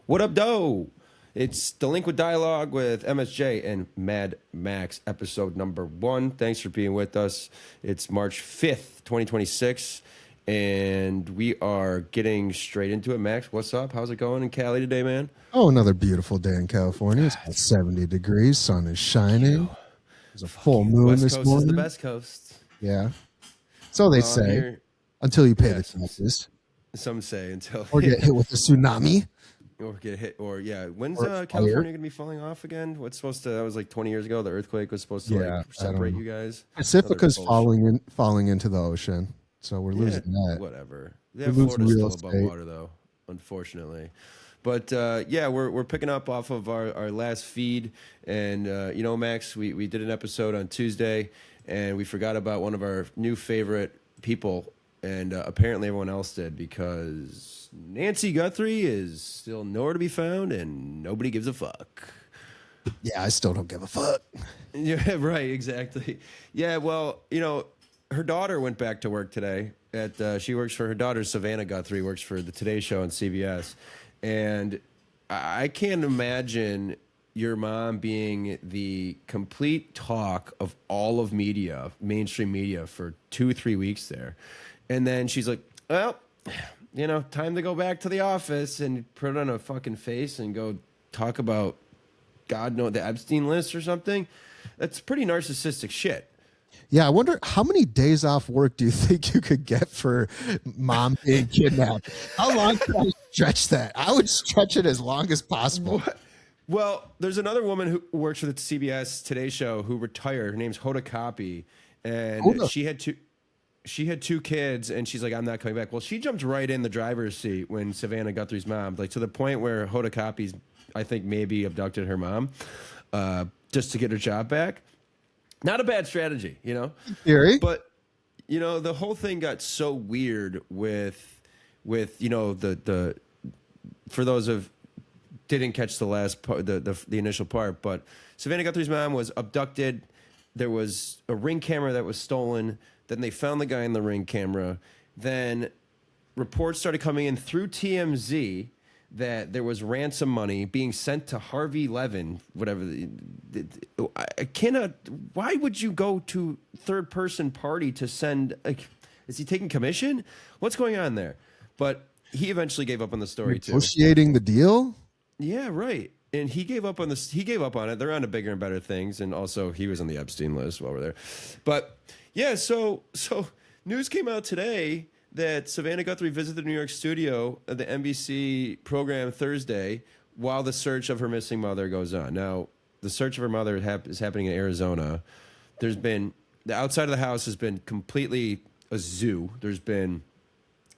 What up, doe? It's Delinquent Dialogue with MSJ and Mad Max, episode number 1. Thanks for being with us. It's March 5th, 2026, and we are getting straight into it. Max, what's up? How's it going in Cali today, man? Oh, another beautiful day in California. It's about 70 degrees. Sun is shining. There's a full moon West this Coast morning. is the best coast. Yeah. So they say, Here, until you pay yeah, the taxes. some say until Or get hit with a tsunami. or get hit, or yeah. When's Or California fire. gonna be falling off again? What's supposed to? That was like 20 years ago. The earthquake was supposed to Yeah, like I don't separate know. you guys. Pacifica's Another falling into the ocean. So we're losing that. Whatever. We're Yeah, losing Florida's real still above estate. water though, unfortunately. But yeah, we're picking up off of our last feed, and you know, Max, we did an episode on Tuesday, and we forgot about one of our new favorite people, and apparently everyone else did, because Nancy Guthrie is still nowhere to be found, and nobody gives a fuck. Yeah, I still don't give a fuck. Yeah, right, exactly. Yeah, well, you know, her daughter went back to work today. She works for her daughter, Savannah Guthrie, works for the Today Show on CBS. And I can't imagine your mom being the complete talk of all of media, mainstream media, for 2-3 weeks there. And then she's like, well, you know, time to go back to the office, and put on a fucking face and go talk about, God knows, the Epstein list or something. That's pretty narcissistic shit. Yeah, I wonder how many days off work do you think you could get for mom being kidnapped? How long could I stretch that? I would stretch it as long as possible. Well, there's another woman who works for the CBS Today Show who retired. Her name's Hoda Kotb, and Hoda. she had 2 kids, and she's like, I'm not coming back. Well, she jumped right in the driver's seat when Savannah Guthrie's mom, like to the point where Hoda Kotb's, I think, maybe abducted her mom just to get her job back. Not a bad strategy, you know? Theory. But, you know, the whole thing got so weird with you know, the for those of didn't catch the last part, the initial part, but Savannah Guthrie's mom was abducted. There was a Ring camera that was stolen. Then they found the guy in the Ring camera. Then reports started coming in through TMZ that there was ransom money being sent to Harvey Levin, whatever. I cannot. Why would you go to third person party to send? Like, is he taking commission? What's going on there? But he eventually gave up on the story too. Negotiating the deal? Yeah, right. And he gave up on this. He gave up on it. They're on to bigger and better things. And also, he was on the Epstein list while we're there. But yeah, so news came out today that Savannah Guthrie visited the New York studio of the NBC program Thursday while the search of her missing mother goes on. Now, the search of her mother is happening in Arizona. There's been, the outside of the house has been completely a zoo. There's been,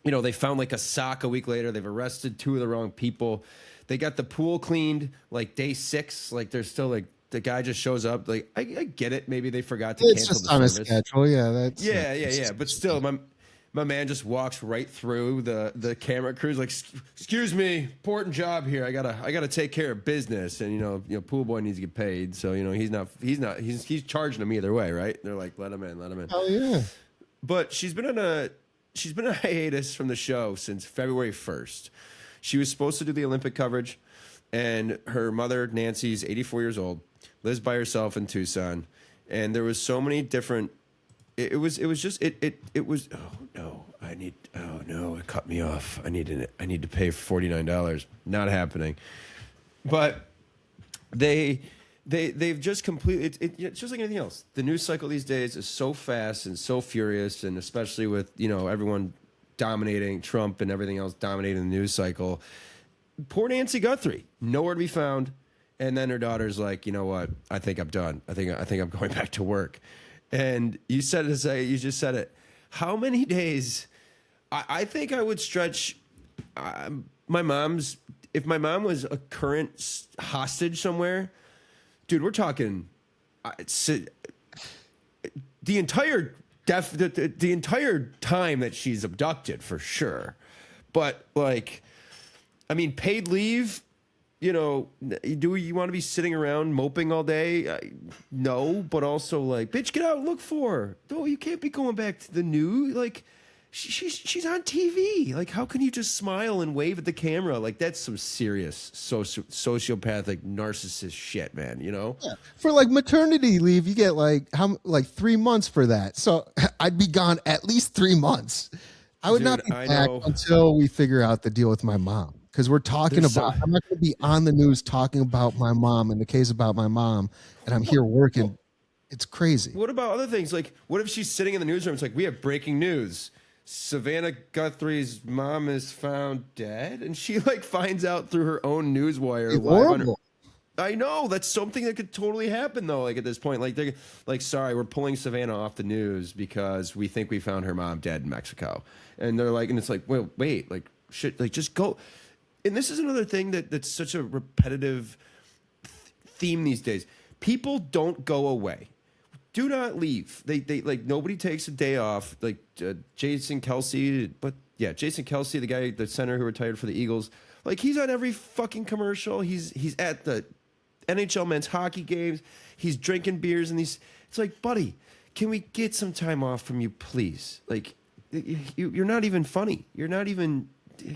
you know, they found like a sock a week later. They've arrested 2 of the wrong people. They got the pool cleaned like day 6. Like, there's still like, the guy just shows up. Like, I get it. Maybe they forgot to It's cancel just the on a service. schedule. Yeah, that's Yeah. But still, my man just walks right through the camera crews like, excuse me, important job here. I gotta take care of business, and you know, pool boy needs to get paid. So you know, he's charging them either way, right? They're like, let him in. Oh yeah. But she's been on a hiatus from the show since February 1st. She was supposed to do the Olympic coverage, and her mother, Nancy's 84 years old, lives by herself in Tucson, and there was so many different. It was oh no, it cut me off. I need to pay $49. Not happening. But they've just completely, it's just like anything else. The news cycle these days is so fast and so furious, and especially with, you know, everyone dominating, Trump and everything else dominating the news cycle. Poor Nancy Guthrie, nowhere to be found. And then her daughter's like, you know what? I think I'm done. I think I'm going back to work. And you just said it. How many days? I think I would stretch my mom's. If my mom was a current hostage somewhere, dude, we're talking the entire the entire time that she's abducted for sure. But like, I mean, paid leave. You know, do you want to be sitting around moping all day? No, but also like, bitch, get out and look for her. No, you can't be going back to the news. Like, she's on TV. Like, how can you just smile and wave at the camera? Like, that's some serious sociopathic narcissist shit, man. You know? Yeah. For like maternity leave, you get like 3 months for that. So I'd be gone at least 3 months. I would not be back until we figure out the deal with my mom. Because we're talking about, I'm not going to be on the news talking about my mom and the case about my mom, and I'm here working. It's crazy. What about other things? Like, what if she's sitting in the newsroom? It's like, we have breaking news. Savannah Guthrie's mom is found dead, and she like finds out through her own news wire. Horrible. I know, that's something that could totally happen though. Like at this point, like they're like, sorry, we're pulling Savannah off the news because we think we found her mom dead in Mexico, and they're like, and it's like, well, wait, like shit, like just go. And this is another thing that's such a repetitive theme these days. People don't go away. Do not leave. They like nobody takes a day off. Like Jason Kelsey, Jason Kelsey, the guy, the center who retired for the Eagles, like he's on every fucking commercial. He's at the NHL men's hockey games. He's drinking beers and these. It's like, buddy, can we get some time off from you, please? Like, you're not even funny. You're not even.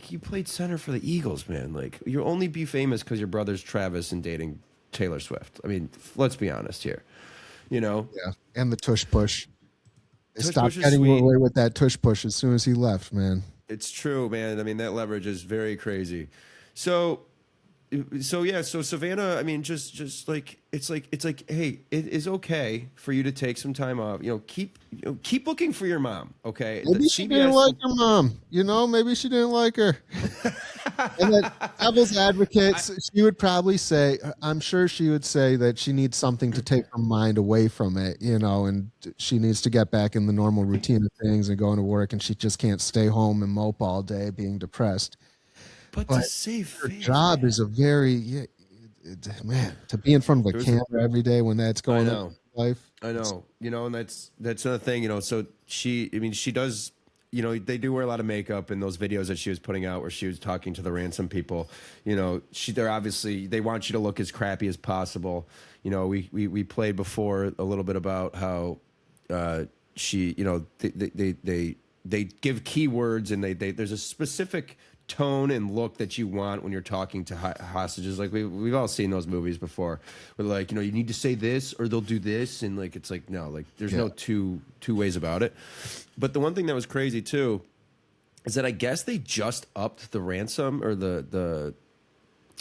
You played center for the Eagles, man. Like, you'll only be famous because your brother's Travis and dating Taylor Swift. I mean, let's be honest here. You know? Yeah. And the tush push. They stopped getting away with that tush push as soon as he left, man. It's true, man. I mean, that leverage is very crazy. So Savannah, I mean, just like it's like, hey, it is okay for you to take some time off. You know, keep looking for your mom. Okay, maybe she didn't like her mom. You know, maybe she didn't like her. And then devil's advocate, she would probably say, I'm sure she would say that she needs something to take her mind away from it. You know, and she needs to get back in the normal routine of things and going to work, and she just can't stay home and mope all day being depressed. But to save her job is a very man, to be in front of a camera every day when that's going on in life. I know, you know, and that's another thing, you know. So she does, you know, they do wear a lot of makeup in those videos that she was putting out where she was talking to the ransom people. You know, they're obviously, they want you to look as crappy as possible. You know, we played before a little bit about how she, you know, they give keywords and there's a specific tone and look that you want when you're talking to hostages. Like we've all seen those movies before where like, you know, you need to say this or they'll do this, and like it's like, no, like there's no two ways about it. But the one thing that was crazy too is that I guess they just upped the ransom or the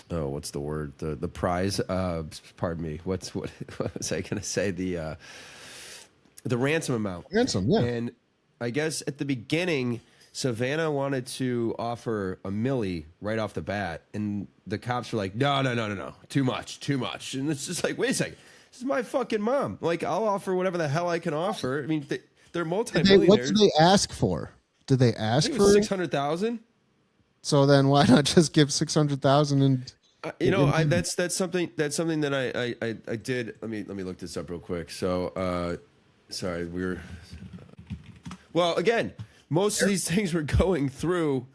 what's the word, the prize, pardon me, what was I gonna say, the ransom amount. And I guess at the beginning Savannah wanted to offer $1 million right off the bat, and the cops were like, no, too much. And it's just like, wait a second, this is my fucking mom. Like, I'll offer whatever the hell I can offer. I mean, they're multi-millionaires. What did they ask for? Did they ask for $600,000? So then why not just give $600,000 and you know, that's something that I did. Let me look this up real quick. So sorry, well, again, most of these things were going through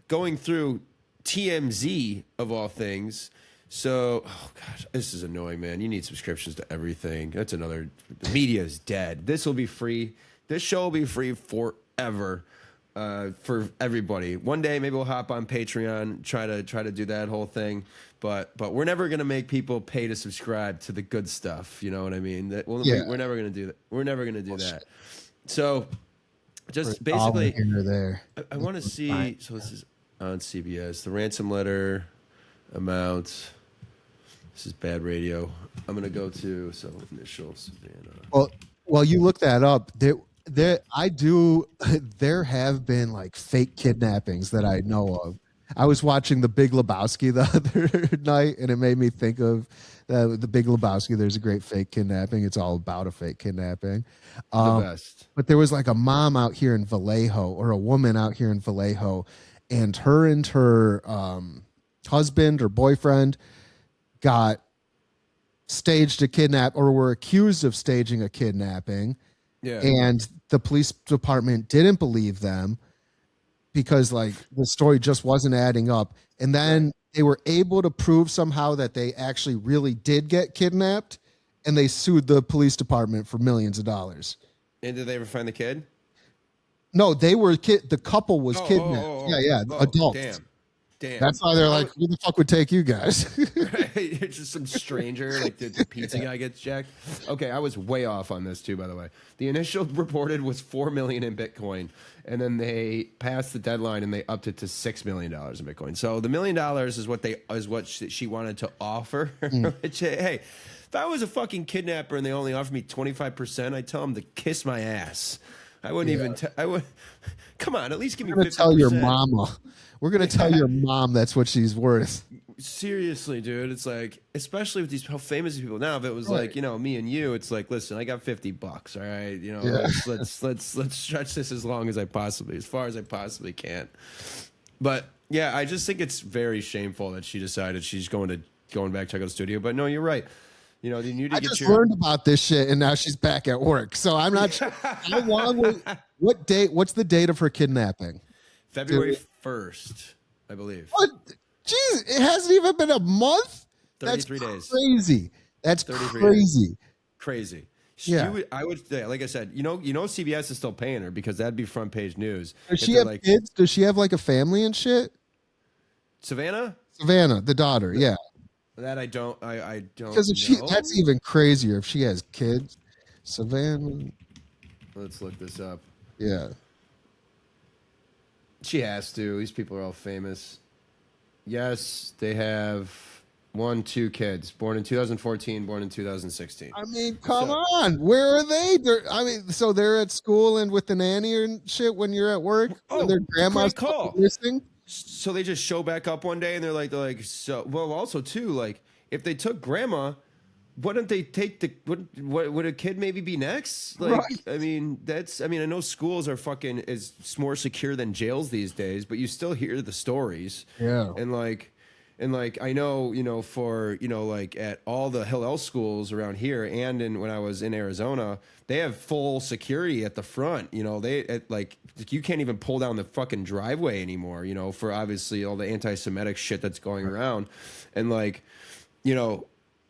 TMZ of all things. So, oh gosh, this is annoying, man. You need subscriptions to everything. That's another. The media is dead. This will be free. This show will be free forever for everybody. One day, maybe we'll hop on Patreon, try to do that whole thing. But we're never gonna make people pay to subscribe to the good stuff. You know what I mean? We're never gonna do that. We're never gonna do that. So. Just basically, there. I want to see. So this is on CBS. The ransom letter amount. This is bad radio. I'm gonna go to initials. Well, you look that up. There have been like fake kidnappings that I know of. I was watching The Big Lebowski the other night, and it made me think of The Big Lebowski. There's a great fake kidnapping. It's all about a fake kidnapping. The best. But there was like a mom out here in Vallejo, or a woman out here in Vallejo, and her husband or boyfriend got staged a kidnap, or were accused of staging a kidnapping. Yeah. And the police department didn't believe them because like the story just wasn't adding up. And then they were able to prove somehow that they actually really did get kidnapped, and they sued the police department for millions of dollars. And did they ever find the kid? No, they were the couple was kidnapped. Yeah, adults. Damn. That's why they're like, who the fuck would take you guys? Right? It's just some stranger, like the pizza guy gets jacked. Okay, I was way off on this too, by the way. The initial reported was $4 million in Bitcoin, and then they passed the deadline and they upped it to $6 million in Bitcoin. So the $1 million is what she wanted to offer. Which, hey, if I was a fucking kidnapper and they only offered me 25%, I'd tell them to kiss my ass. I wouldn't even. I would. Come on, at least give me 50%. Tell your mama. We're gonna tell your mom that's what she's worth. Seriously, dude, it's like, especially with how famous these people now. If it was like, me and you, it's like, listen, I got $50, all right, let's stretch this as far as I possibly can. But yeah, I just think it's very shameful that she decided she's going back to go to the studio. But no, you're right. You need to get learned about this shit, and now she's back at work. So I'm not sure how long. What date? What's the date of her kidnapping? February 1st, I believe. What? Jeez, it hasn't even been a month. 33 days. Crazy. That's crazy. Crazy. Yeah. I would say, like I said, CBS is still paying her because that'd be front page news. Does she have kids? Does she have like a family and shit? Savannah, the daughter. Yeah. That I don't. I don't. Because that's even crazier if she has kids. Savannah. Let's look this up. Yeah. She has to. These people are all famous. Yes, they have 2 kids, born in 2014, born in 2016. I mean, come on. Where are they? So they're at school and with the nanny and shit when you're at work? Oh, their grandma's listening? So they just show back up one day and they're like, so, well, also too, like, if they took grandma, wouldn't they take would a kid maybe be next? Like, right. I mean, I know schools are is more secure than jails these days, but you still hear the stories. Yeah. And I know, for, like at all the Hillel schools around here and when I was in Arizona, they have full security at the front. You can't even pull down the fucking driveway anymore, for obviously all the anti-Semitic shit that's going around. And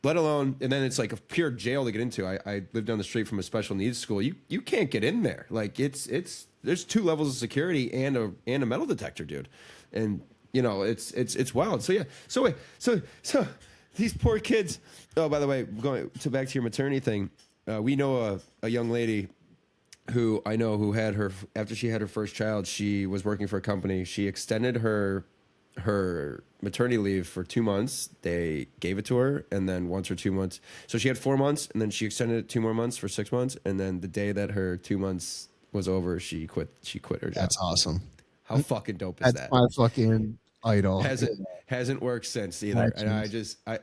let alone, and then it's like a pure jail to get into. I live down the street from a special needs school. You can't get in there. Like there's 2 levels of security and a metal detector, dude. And it's wild. So yeah. So these poor kids. Oh, by the way, back to your maternity thing. We know a young lady who after she had her first child, she was working for a company. She extended her maternity leave for 2 months. They gave it to her, and then once or 2 months. So she had 4 months, and then she extended it 2 more months for 6 months, and then the day that her 2 months was over, she quit her job. That's awesome. How fucking dope is that? That's my fucking idol. Hasn't worked since either. And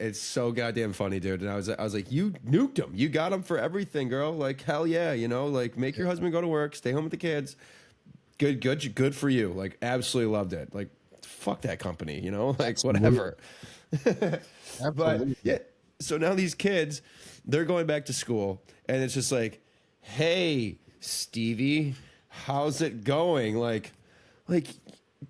it's so goddamn funny, dude. And I was like, you nuked him. You got him for everything, girl. Like, hell yeah, like make your husband go to work, stay home with the kids. Good for you. Like, absolutely loved it. Like, fuck that company, like whatever. But yeah, so now these kids, they're going back to school, and it's just like, hey, Stevie, how's it going? Like,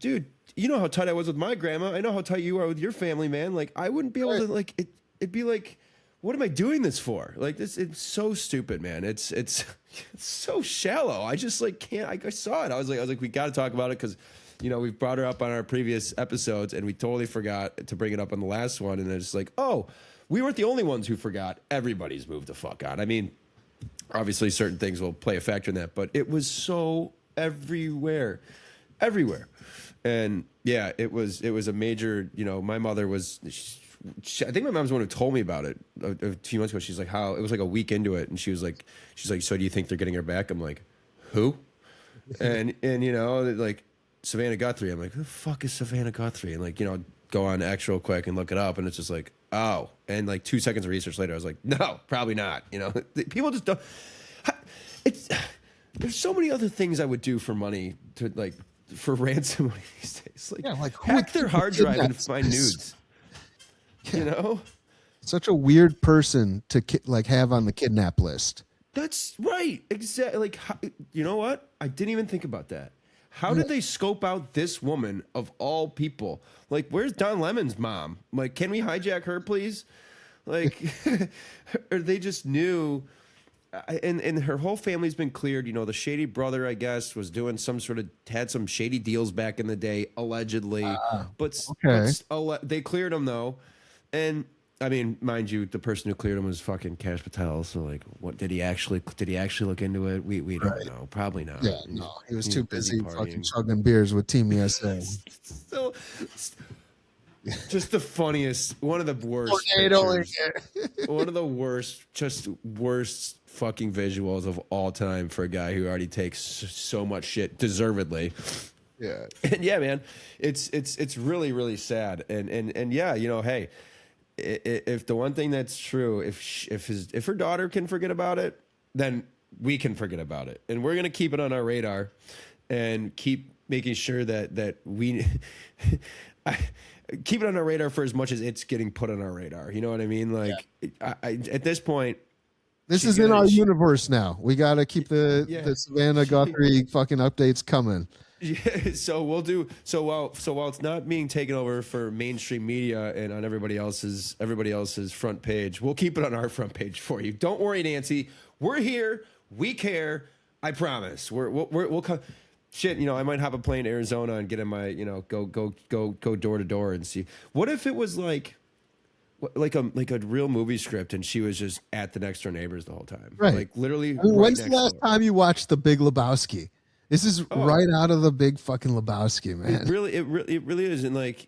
dude, you know how tight I was with my grandma. I know how tight you are with your family, man. Like, I wouldn't be able to, like, it'd be like, what am I doing this for? Like, it's so stupid, man. It's so shallow. I just can't. I saw it. I was like, we got to talk about it because, we've brought her up on our previous episodes, and we totally forgot to bring it up on the last one. And it's like, oh, we weren't the only ones who forgot. Everybody's moved the fuck on. I mean, obviously certain things will play a factor in that, but it was so everywhere. And yeah, it was a major, my mother was, I think my mom's the one who told me about it a few months ago. She's like, how it was like a week into it. And she's like, so do you think they're getting her back? I'm like, who? and like Savannah Guthrie. I'm like, who the fuck is Savannah Guthrie? And go on X real quick and look it up. And it's just like, oh, and 2 seconds of research later, I was like, no, probably not. People just don't, there's so many other things I would do for money for ransom money these days. Hack their hard drive and find nudes. Yeah. Such a weird person to have on the kidnap list. That's right. Exactly. You know what? I didn't even think about that. How did they scope out this woman of all people? Where's Don Lemon's mom? Can we hijack her, please? Or they just knew and her whole family's been cleared. You know, the shady brother, I guess, was doing had some shady deals back in the day, allegedly. But they cleared him though, and I mean, mind you, the person who cleared him was fucking Kash Patel. So like, what did he actually look into it? We don't know. Probably not. Yeah, no, he was too busy fucking chugging beers with Team USA. So, just the funniest, one of the worst, one of the worst fucking visuals of all time for a guy who already takes so much shit, deservedly. Yeah, and yeah, man, it's really really sad, and yeah, you know, hey, if the one thing that's true, if her daughter can forget about it, then we can forget about it, and we're gonna keep it on our radar, and keep making sure that we. Keep it on our radar for as much as it's getting put on our radar. You know what I mean? Like, at this point, this is in our universe now. We got to keep the Savannah Guthrie fucking updates coming. Yeah, so we'll do so while it's not being taken over for mainstream media and on everybody else's front page, we'll keep it on our front page for you. Don't worry, Nancy. We're here. We care. I promise. We'll come. Shit, you know, I might hop a plane to Arizona and get in my, you know, go door to door and see. What if it was like a real movie script and she was just at the next door neighbors the whole time, right? Like literally. I mean, when's the last time you watched The Big Lebowski? This is right out of the big fucking Lebowski, man. It really is. And like,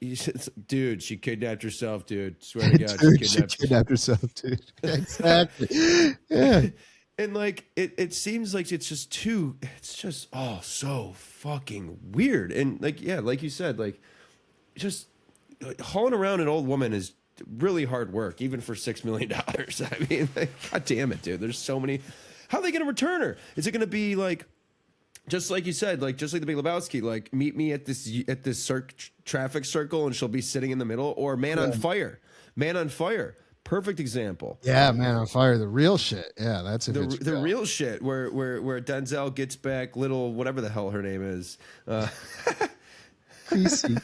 dude, she kidnapped herself, dude. Swear to God, she kidnapped herself, dude. Exactly. Yeah. And like it seems like it's just so fucking weird. And like, yeah, like you said, like just hauling around an old woman is really hard work, even for $6 million. I mean, like, God damn it, dude. There's so many. How are they gonna return her? Is it gonna be like just like you said, like just like the Big Lebowski, like meet me at this traffic circle and she'll be sitting in the middle, or Man on Fire. Perfect example. Yeah, Man on Fire, the real shit. Yeah, that's the real shit where Denzel gets back little whatever the hell her name is. Creasy.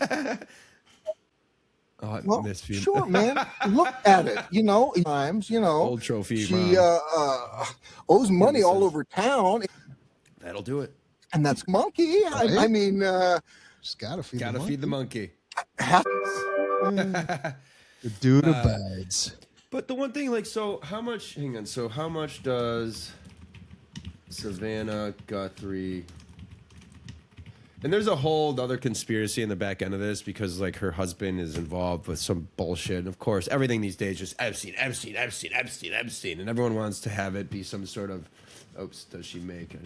Well, sure, man. Look at it. You know, times, you know, old trophy. She owes money all over town. That'll do it. And that's monkey. Right? I mean, just gotta feed the monkey. The dude abides. But the one thing, like, so how much? Hang on. So how much does Savannah Guthrie? And there's a whole other conspiracy in the back end of this because, like, her husband is involved with some bullshit. And of course, everything these days just Epstein, and everyone wants to have it be some sort of. Oops, does she make?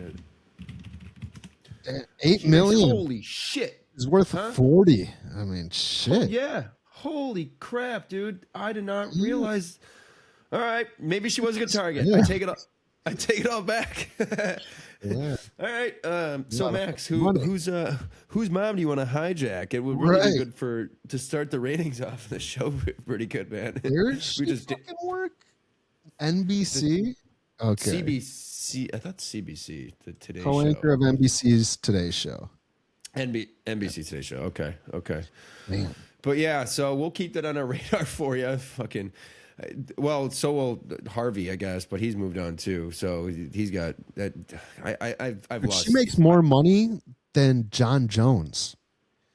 $8 million. Holy shit! It's worth 40. I mean, shit. Oh, yeah. Holy crap, dude! I did not realize. All right, maybe she was a good target. Yeah. I take it all back. Yeah. All right. So Max, whose mom do you want to hijack? It would really be good to start the ratings off the show. Pretty good, man. Where's she fucking work? NBC. Okay. CBC. I thought CBC. The Today Show. Co-anchor of NBC's Today Show. NBC Today Show. Okay. Man. But yeah, so we'll keep that on our radar for you. Fucking, well, so will Harvey, I guess, but he's moved on too. So he's got that. I've lost. She makes more money than John Jones.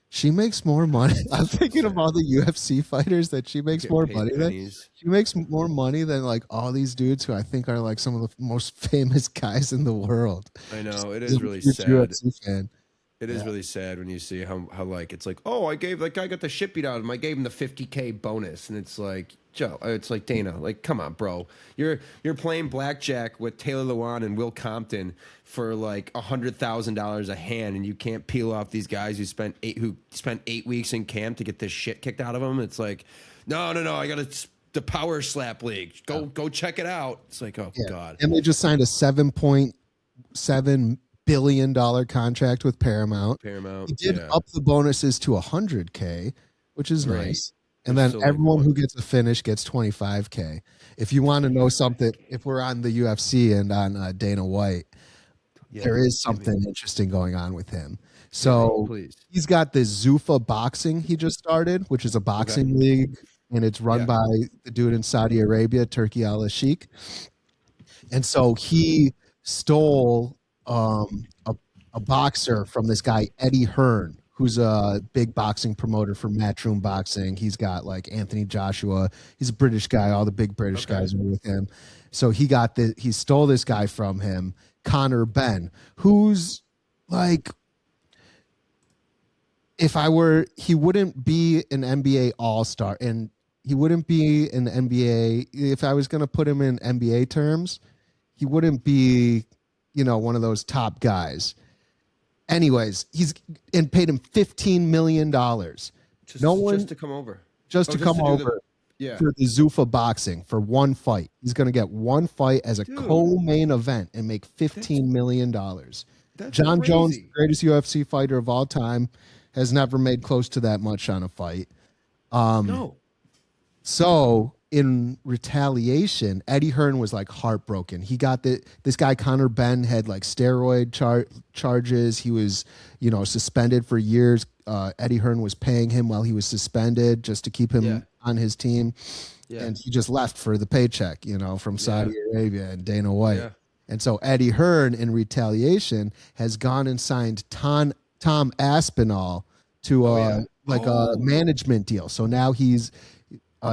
She makes more money. I'm thinking of all the UFC fighters that she makes more money than. She makes more money than like all these dudes who I think are like some of the most famous guys in the world. I know. It is really sad. UFC fan. It is really sad when you see how like it's like, oh, I gave that guy got the shit beat out of him. I gave him the $50K bonus, and it's like, Joe, it's like Dana, like, come on, bro, you're playing blackjack with Taylor Lewan and Will Compton for like $100,000 a hand, and you can't peel off these guys who spent 8 weeks in camp to get this shit kicked out of them. It's like, no, I got the Power Slap League. Go check it out. It's like, oh God. And they just signed a $7.7 billion contract with Paramount. He did up the bonuses to $100K, which is nice. And then everyone who gets a finish gets $25K. If you want to know something, if we're on the UFC and on Dana White, there is something interesting going on with him. So he's got this Zuffa boxing he just started, which is a boxing league, and it's run by the dude in Saudi Arabia, Turki Al-Sheikh. And so he stole a boxer from this guy, Eddie Hearn, who's a big boxing promoter for Matchroom Boxing. He's got like Anthony Joshua. He's a British guy. All the big British guys are with him. So he stole this guy from him, Connor Ben, who's like, he wouldn't be an NBA All-Star, and he wouldn't be an NBA. If I was going to put him in NBA terms, he wouldn't be, one of those top guys. Anyways, he's paid him $15 million. Just to come over. Just to come over for the Zuffa boxing for one fight. He's going to get one fight as a co-main event and make $15 million. John crazy. Jones, the greatest UFC fighter of all time, has never made close to that much on a fight. No. So in retaliation, Eddie Hearn was like heartbroken. He got this guy Connor Ben had like steroid charges. He was, suspended for years. Eddie Hearn was paying him while he was suspended just to keep him on his team. Yeah. And he just left for the paycheck, from Saudi Arabia and Dana White. Yeah. And so Eddie Hearn, in retaliation, has gone and signed Tom Aspinall to a management deal. So now he's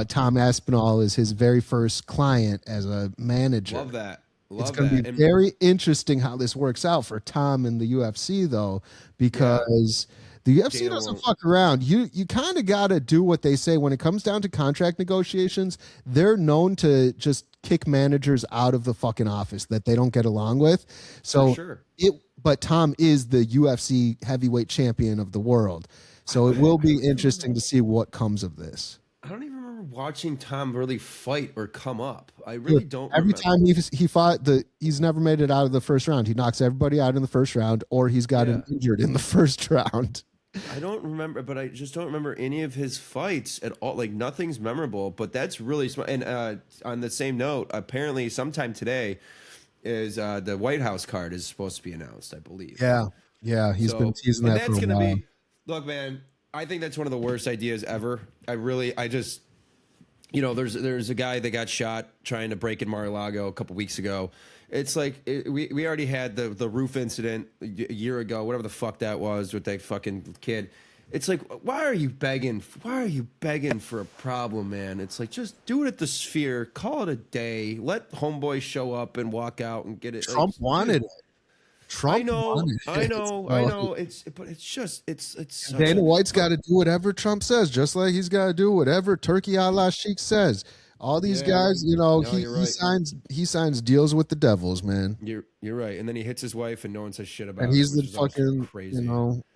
Tom Aspinall is his very first client as a manager. Love that. It's going to be very interesting how this works out for Tom in the UFC, though, because the UFC doesn't fuck around. You kind of got to do what they say when it comes down to contract negotiations. They're known to just kick managers out of the fucking office that they don't get along with. So but Tom is the UFC heavyweight champion of the world. So it will be interesting to see what comes of this. I don't even remember watching Tom really fight or come up. I really don't. Every time he fought, he's never made it out of the first round. He knocks everybody out in the first round, or he's gotten injured in the first round. I don't remember, but I just don't remember any of his fights at all. Like, nothing's memorable, but that's really smart. And on the same note, apparently sometime today is the White House card is supposed to be announced, I believe. Yeah, he's been teasing that for a while. Look, man, I think that's one of the worst ideas ever. I just, there's a guy that got shot trying to break in Mar-a-Lago a couple weeks ago. It's like we already had the roof incident a year ago, whatever the fuck that was with that fucking kid. It's like, why are you begging? Why are you begging for a problem, man? It's like, just do it at the Sphere, call it a day, let homeboy show up and walk out and get it. Trump wanted it. I know. It's Dana White's got to do whatever Trump says, just like he's got to do whatever Turkey Allah Sheikh says. All these guys, he signs deals with the devils, man. You're right. And then he hits his wife, and no one says shit about it. And he's the fucking crazy.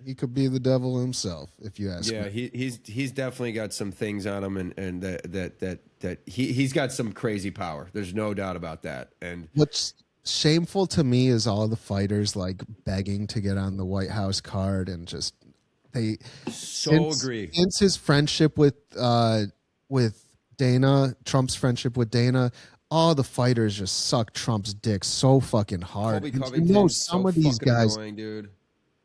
He could be the devil himself, if you ask me. Yeah, he's definitely got some things on him, and that he's got some crazy power. There's no doubt about that. And what's shameful to me is all the fighters like begging to get on the White House card, and just agree. Since his friendship with Dana, Trump's friendship with Dana, all the fighters just suck Trump's dick so fucking hard. Some of these guys, annoying, dude.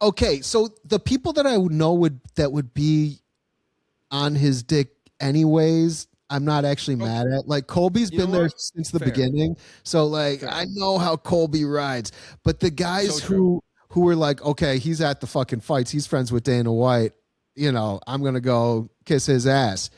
Okay, so the people that I would know would be on his dick anyways, I'm not actually mad at. Like, Colby's been there since the beginning, so like I know how Colby rides. But the guys who were like, okay, he's at the fucking fights, he's friends with Dana White, I'm gonna go kiss his ass.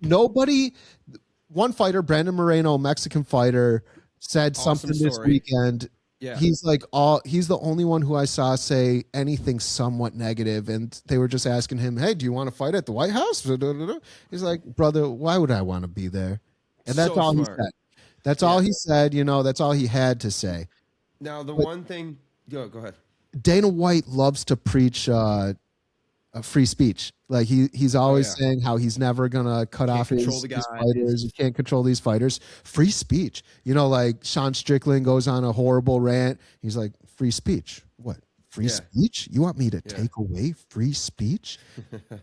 One fighter, Brandon Moreno, Mexican fighter, said something this weekend. Yeah. He's the only one who I saw say anything somewhat negative, and they were just asking him, hey, do you want to fight at the White House? He's like, brother, why would I want to be there? And that's all he said. That's all he said, that's all he had to say. Now, one thing, go ahead. Dana White loves to preach free speech. Like he's always saying how he's never gonna cut off his fighters. You can't control these fighters. Free speech. Like Sean Strickland goes on a horrible rant. He's like, free speech. What? Free speech? You want me to take away free speech?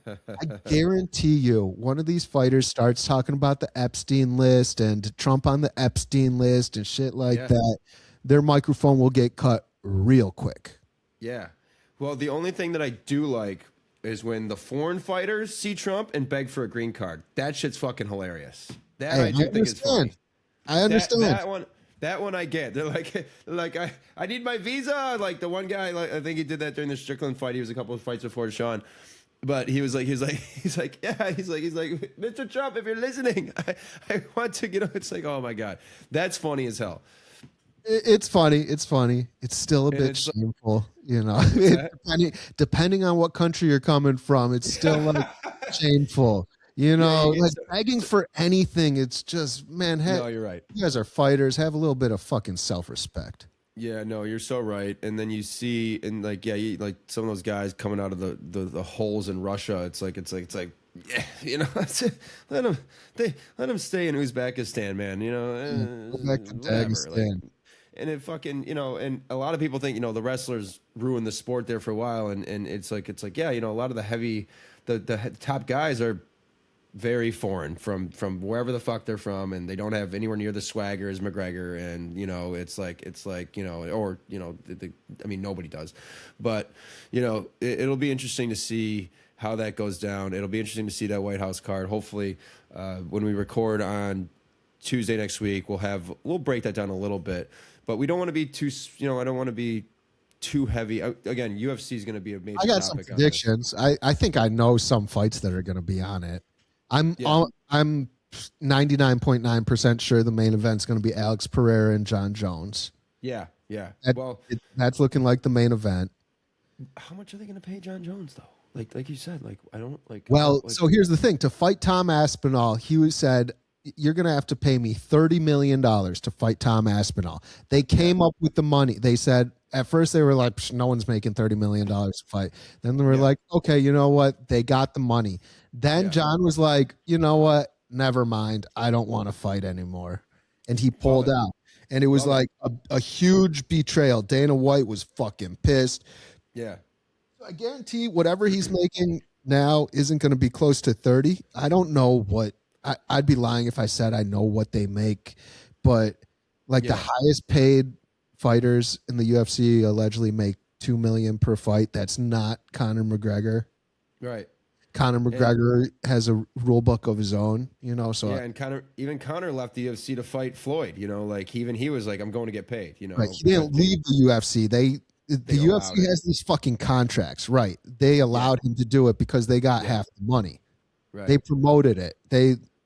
I guarantee you, one of these fighters starts talking about the Epstein list and Trump on the Epstein list and shit like that. Their microphone will get cut real quick. Yeah. Well, the only thing that I do like is when the foreign fighters see Trump and beg for a green card. That shit's fucking hilarious. I do think is funny. I understand. That one I get. They're like I need my visa. Like the one guy, like I think he did that during the Strickland fight. He was a couple of fights before Sean. But he's like, Mr. Trump, if you're listening, I want to get. It's like, oh my god, that's funny as hell. It's funny. It's funny. It's still a bit shameful, you know. Depending on what country you're coming from, it's still like shameful. You know, like begging for anything. It's just, man. No, you're right. You guys are fighters. Have a little bit of fucking self-respect. Yeah, no, you're so right. And then you see, and like, like some of those guys coming out of the holes in Russia. It's like, yeah, you know, let them stay in Uzbekistan, man. You know, Go back to Dagestan. And it fucking, you know, and a lot of people think, you know, the wrestlers ruined the sport there for a while, and it's like, yeah, you know, a lot of the top guys are very foreign from wherever the fuck they're from, and they don't have anywhere near the swagger as McGregor, and you know, it's like you know, or you know, I mean, nobody does, but you know, it'll be interesting to see how that goes down. It'll be interesting to see that White House card. Hopefully, when we record on Tuesday next week, we'll break that down a little bit. But we don't want to be too, you know, I don't want to be too heavy. Again, UFC is going to be a major topic. I got some predictions. I think I know some fights that are going to be on it. I'm 99.9% sure the main event's going to be Alex Pereira and John Jones. Yeah. That's looking like the main event. How much are they going to pay John Jones though? Like you said, like I don't like. Well, so here's the thing: to fight Tom Aspinall, he said, you're going to have to pay me $30 million to fight Tom Aspinall. They came up with the money. They said, at first they were like, no one's making $30 million to fight. Then they were like, okay, you know what? They got the money. Then John was like, you know what? Never mind. I don't want to fight anymore. And he pulled out. And it was like a huge betrayal. Dana White was fucking pissed. Yeah. I guarantee whatever he's making now isn't going to be close to 30. I don't know what. I'd be lying if I said I know what they make, but like the highest paid fighters in the UFC allegedly make $2 million per fight. That's not Conor McGregor. Right. Conor McGregor has a rule book of his own, you know. So and Conor left the UFC to fight Floyd. You know, like he was like, I'm going to get paid. You know, right. He didn't leave the UFC. The UFC has these fucking contracts, right? They allowed him to do it because they got half the money. Right. They promoted it.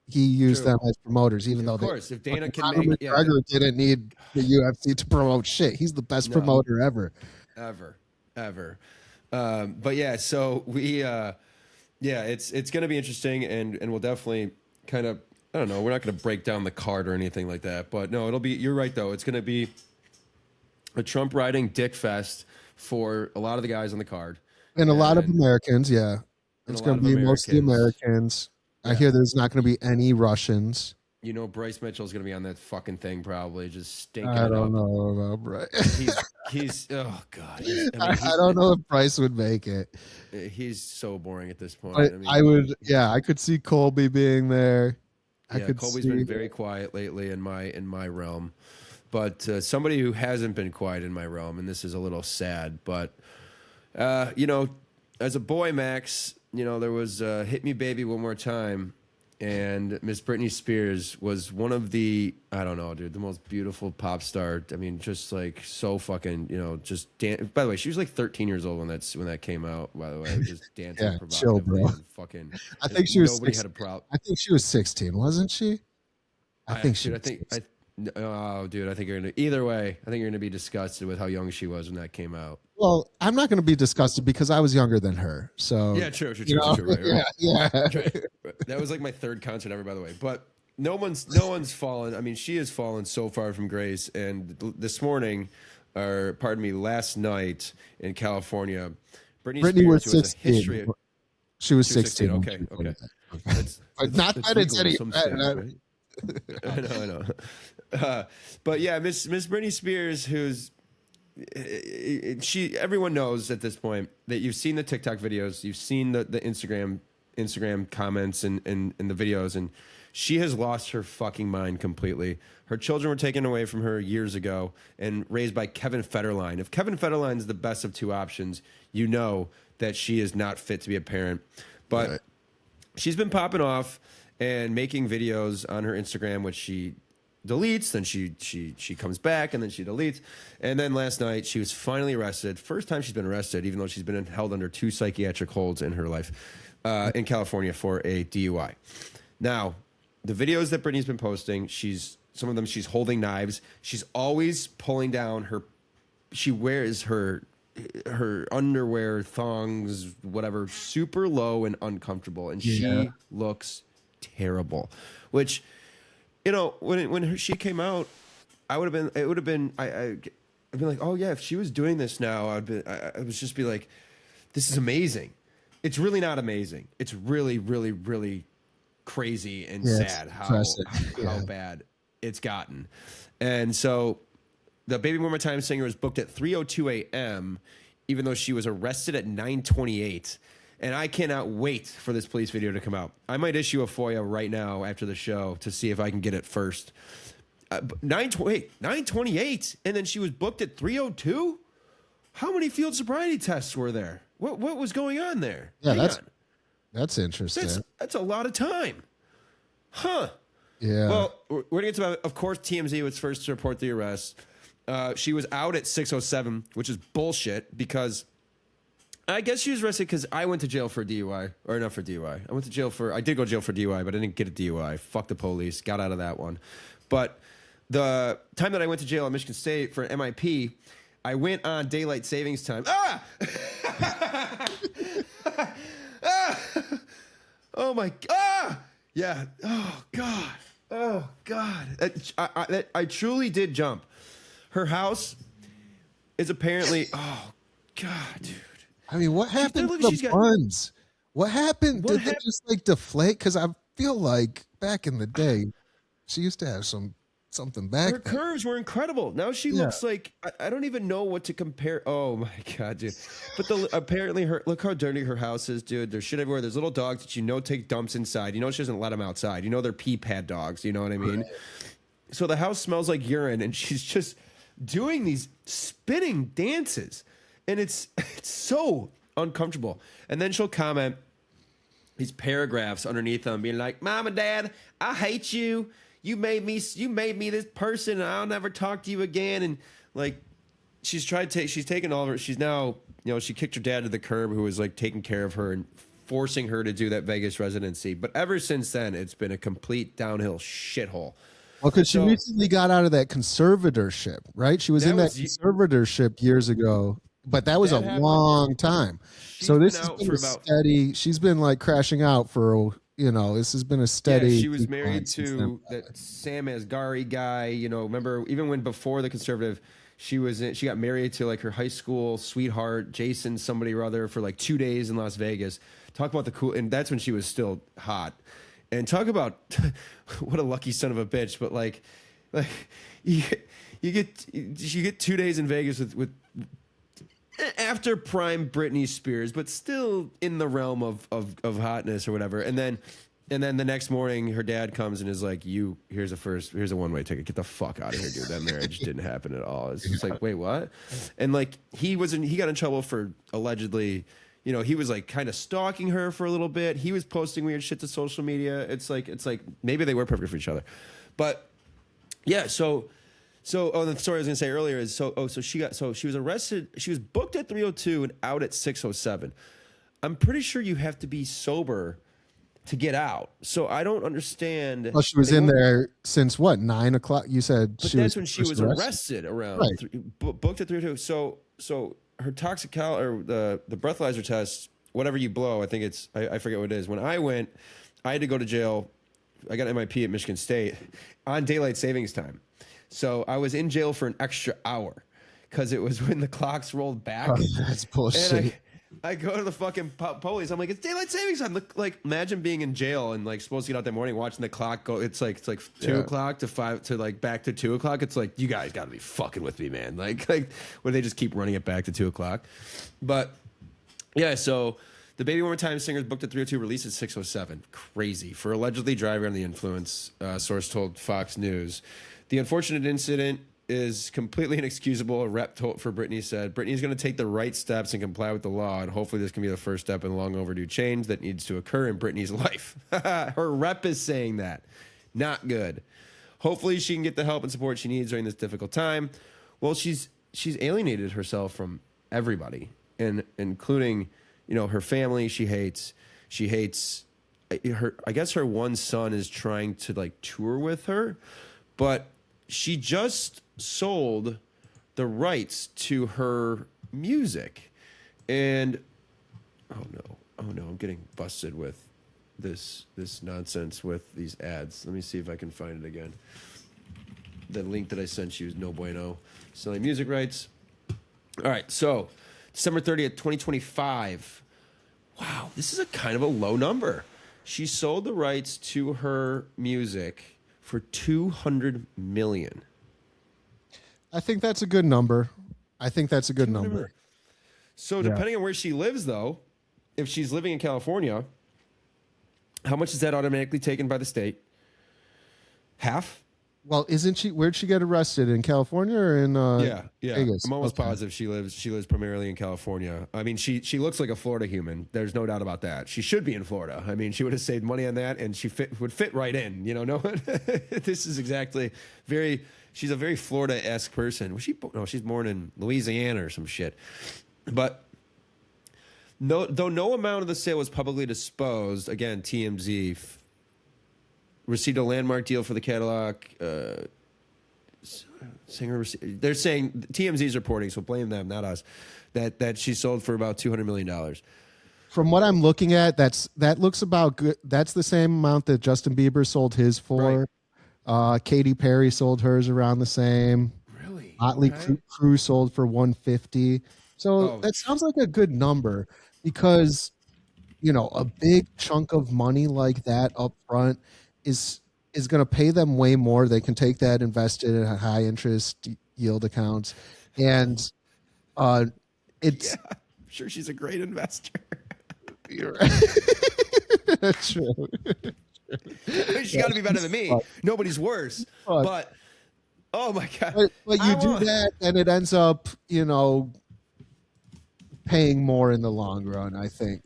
He used them as promoters, even though of course, if Dana can Conor make McGregor didn't need the UFC to promote shit. He's the best promoter ever. But yeah, so we it's going to be interesting, and we'll definitely kind of, I don't know, we're not going to break down the card or anything like that, but no, it'll be, you're right though, it's going to be a Trump riding dick fest for a lot of the guys on the card, and a lot of Americans. It's going to be mostly Americans. I hear there's not going to be any Russians. You know, Bryce Mitchell's going to be on that fucking thing probably, just stinking it up. I don't know about Bryce. He's oh god. I don't know if Bryce would make it. He's so boring at this point. But I could see Colby being there. Colby's been very quiet lately in my realm, but somebody who hasn't been quiet in my realm, and this is a little sad, but you know, as a boy, Max, you know, there was Hit Me Baby One More Time, and Miss Britney Spears was one of the, I don't know, dude, the most beautiful pop star. I mean, just like so fucking, you know, just by the way, she was like 13 years old when that came out, by the way. Just dancing chill, bro. Fucking, I think she was nobody had a problem. I think she was 16, wasn't she? I think she oh, dude, I think you're gonna, either way, I think you're gonna be disgusted with how young she was when that came out. Well, I'm not going to be disgusted because I was younger than her. So yeah, true. Right. Yeah. That was like my third concert ever, by the way. But no one's fallen. I mean, she has fallen so far from grace. And this morning, or pardon me, last night in California, Britney Spears was has a history. She was 16. Okay. But not that it's any. I know. But yeah, Miss Britney Spears, who's everyone knows at this point that you've seen the TikTok videos, you've seen the Instagram comments and the videos, and she has lost her fucking mind completely. Her children were taken away from her years ago and raised by Kevin Federline. If Kevin Federline is the best of two options, you know that she is not fit to be a parent. But she's been popping off and making videos on her Instagram, which she deletes, then she comes back, and then she deletes. And then last night she was finally arrested. First time she's been arrested, even though she's been held under 2 psychiatric holds in her life in California for a DUI. Now, the videos that Britney's been posting, some of them she's holding knives. She's always pulling down she wears her underwear, thongs, whatever, super low and uncomfortable, and she looks terrible. Which, you know, when she came out, I'd been like, oh yeah, if she was doing this now, I would just be like, this is amazing. It's really not amazing. It's really, really, really crazy and sad how bad it's gotten. And so the Baby One More Time singer was booked at 3:02 a.m., even though she was arrested at 9:28. And I cannot wait for this police video to come out. I might issue a FOIA right now after the show to see if I can get it first. 9:28, and then she was booked at 3:02. How many field sobriety tests were there? What was going on there? Yeah, that's interesting. That's a lot of time, huh? Yeah. Well, we're gonna get to, of course, TMZ was first to report the arrest. She was out at 6:07, which is bullshit because I guess she was arrested because I went to jail for DUI, or not for DUI. I did go to jail for DUI, but I didn't get a DUI. Fuck the police. Got out of that one. But the time that I went to jail at Michigan State for an MIP, I went on daylight savings time. Oh my God. Yeah. Oh God. Oh God. I truly did jump. Her house is apparently. Oh God, dude. I mean, what happened to the buns? What happened? Did they just like deflate? Because I feel like back in the day, she used to have something back. Her curves were incredible. Now she looks like I don't even know what to compare. Oh my God, dude! But apparently look how dirty her house is, dude. There's shit everywhere. There's little dogs that take dumps inside. You know she doesn't let them outside. You know they're pee pad dogs. You know what I mean? Right. So the house smells like urine, and she's just doing these spinning dances. And it's so uncomfortable. And then she'll comment these paragraphs underneath them being like, Mom and Dad, I hate you. You made me this person, and I'll never talk to you again. And like she's taken all of her, she's now, she kicked her dad to the curb, who was like taking care of her and forcing her to do that Vegas residency. But ever since then, it's been a complete downhill shithole. Well, because she recently got out of that conservatorship, right? She was in that conservatorship years ago. But that was a long time. So this has been steady. She's been like crashing out for, this has been a steady. Yeah, she was married to that Sam Asghari guy. Remember even when before the conservative, she got married to like her high school sweetheart, Jason somebody or other, for like 2 days in Las Vegas. Talk about the cool, and that's when she was still hot. And talk about what a lucky son of a bitch. But like you get 2 days in Vegas with after prime Britney Spears, but still in the realm of hotness or whatever. And then the next morning, her dad comes and is like, here's a one-way ticket. Get the fuck out of here, dude. That marriage didn't happen at all. It's just like, wait, what? And like, he got in trouble for allegedly, he was like kind of stalking her for a little bit. He was posting weird shit to social media. It's like maybe they were perfect for each other. But yeah, So, the story I was gonna say earlier is she was arrested. She was booked at 3:02 and out at 6:07. I'm pretty sure you have to be sober to get out. So I don't understand. Well, she was in there since what, 9 o'clock? You said but that's when she was arrested around booked at 3:02. So her or the breathalyzer test, whatever you blow, I think it's I forget what it is. When I went, I had to go to jail. I got MIP at Michigan State on daylight savings time. So I was in jail for an extra hour because it was when the clocks rolled back. Oh, that's bullshit. And I go to the fucking police. I'm like, it's daylight savings time. Like, imagine being in jail and like supposed to get out that morning, watching the clock go. It's like 2 o'clock to 5 to like back to 2 o'clock. It's like, you guys got to be fucking with me, man. Like where they just keep running it back to 2 o'clock. But yeah, so the Baby One More Time singer is booked at 3:02, released at 6:07. Crazy for allegedly driving under the influence. Source told Fox News. The unfortunate incident is completely inexcusable. A rep for Britney said, Britney is going to take the right steps and comply with the law, and hopefully this can be the first step in a long overdue change that needs to occur in Britney's life. Her rep is saying that. Not good. Hopefully she can get the help and support she needs during this difficult time. Well, she's alienated herself from everybody, and including, her family. She hates her. I guess her one son is trying to like tour with her, but she just sold the rights to her music, and oh no, I'm getting busted with this nonsense with these ads. Let me see if I can find it again. The link that I sent you is no bueno. Selling music rights. All right, so December 30th, 2025. Wow, this is a kind of a low number. She sold the rights to her music for $200 million. I think that's a good number. So depending on where she lives, though, if she's living in California, how much is that automatically taken by the state? Half? Well, isn't she? Where'd she get arrested? In California or in Vegas? I'm almost positive she lives primarily in California. I mean, she looks like a Florida human. There's no doubt about that. She should be in Florida. I mean, she would have saved money on that, and she would fit right in. No, this is exactly she's a very Florida-esque person. Was she? No, she's born in Louisiana or some shit. But though no amount of the sale was publicly disclosed, again, TMZ received a landmark deal for the catalog. Singer, they're saying TMZ is reporting, so blame them, not us. That she sold for about $200 million. From what I'm looking at, that looks about good. That's the same amount that Justin Bieber sold his for. Right. Katy Perry sold hers around the same. Really? Motley Crue sold for $150. So that sounds like a good number because, a big chunk of money like that up front is going to pay them way more. They can take that, invest it in high interest yield accounts, and it's. Yeah, I'm sure she's a great investor. You're right. That's true. She's got to be better than me. Nobody's worse. But oh my god! But you do that, and it ends up, paying more in the long run. I think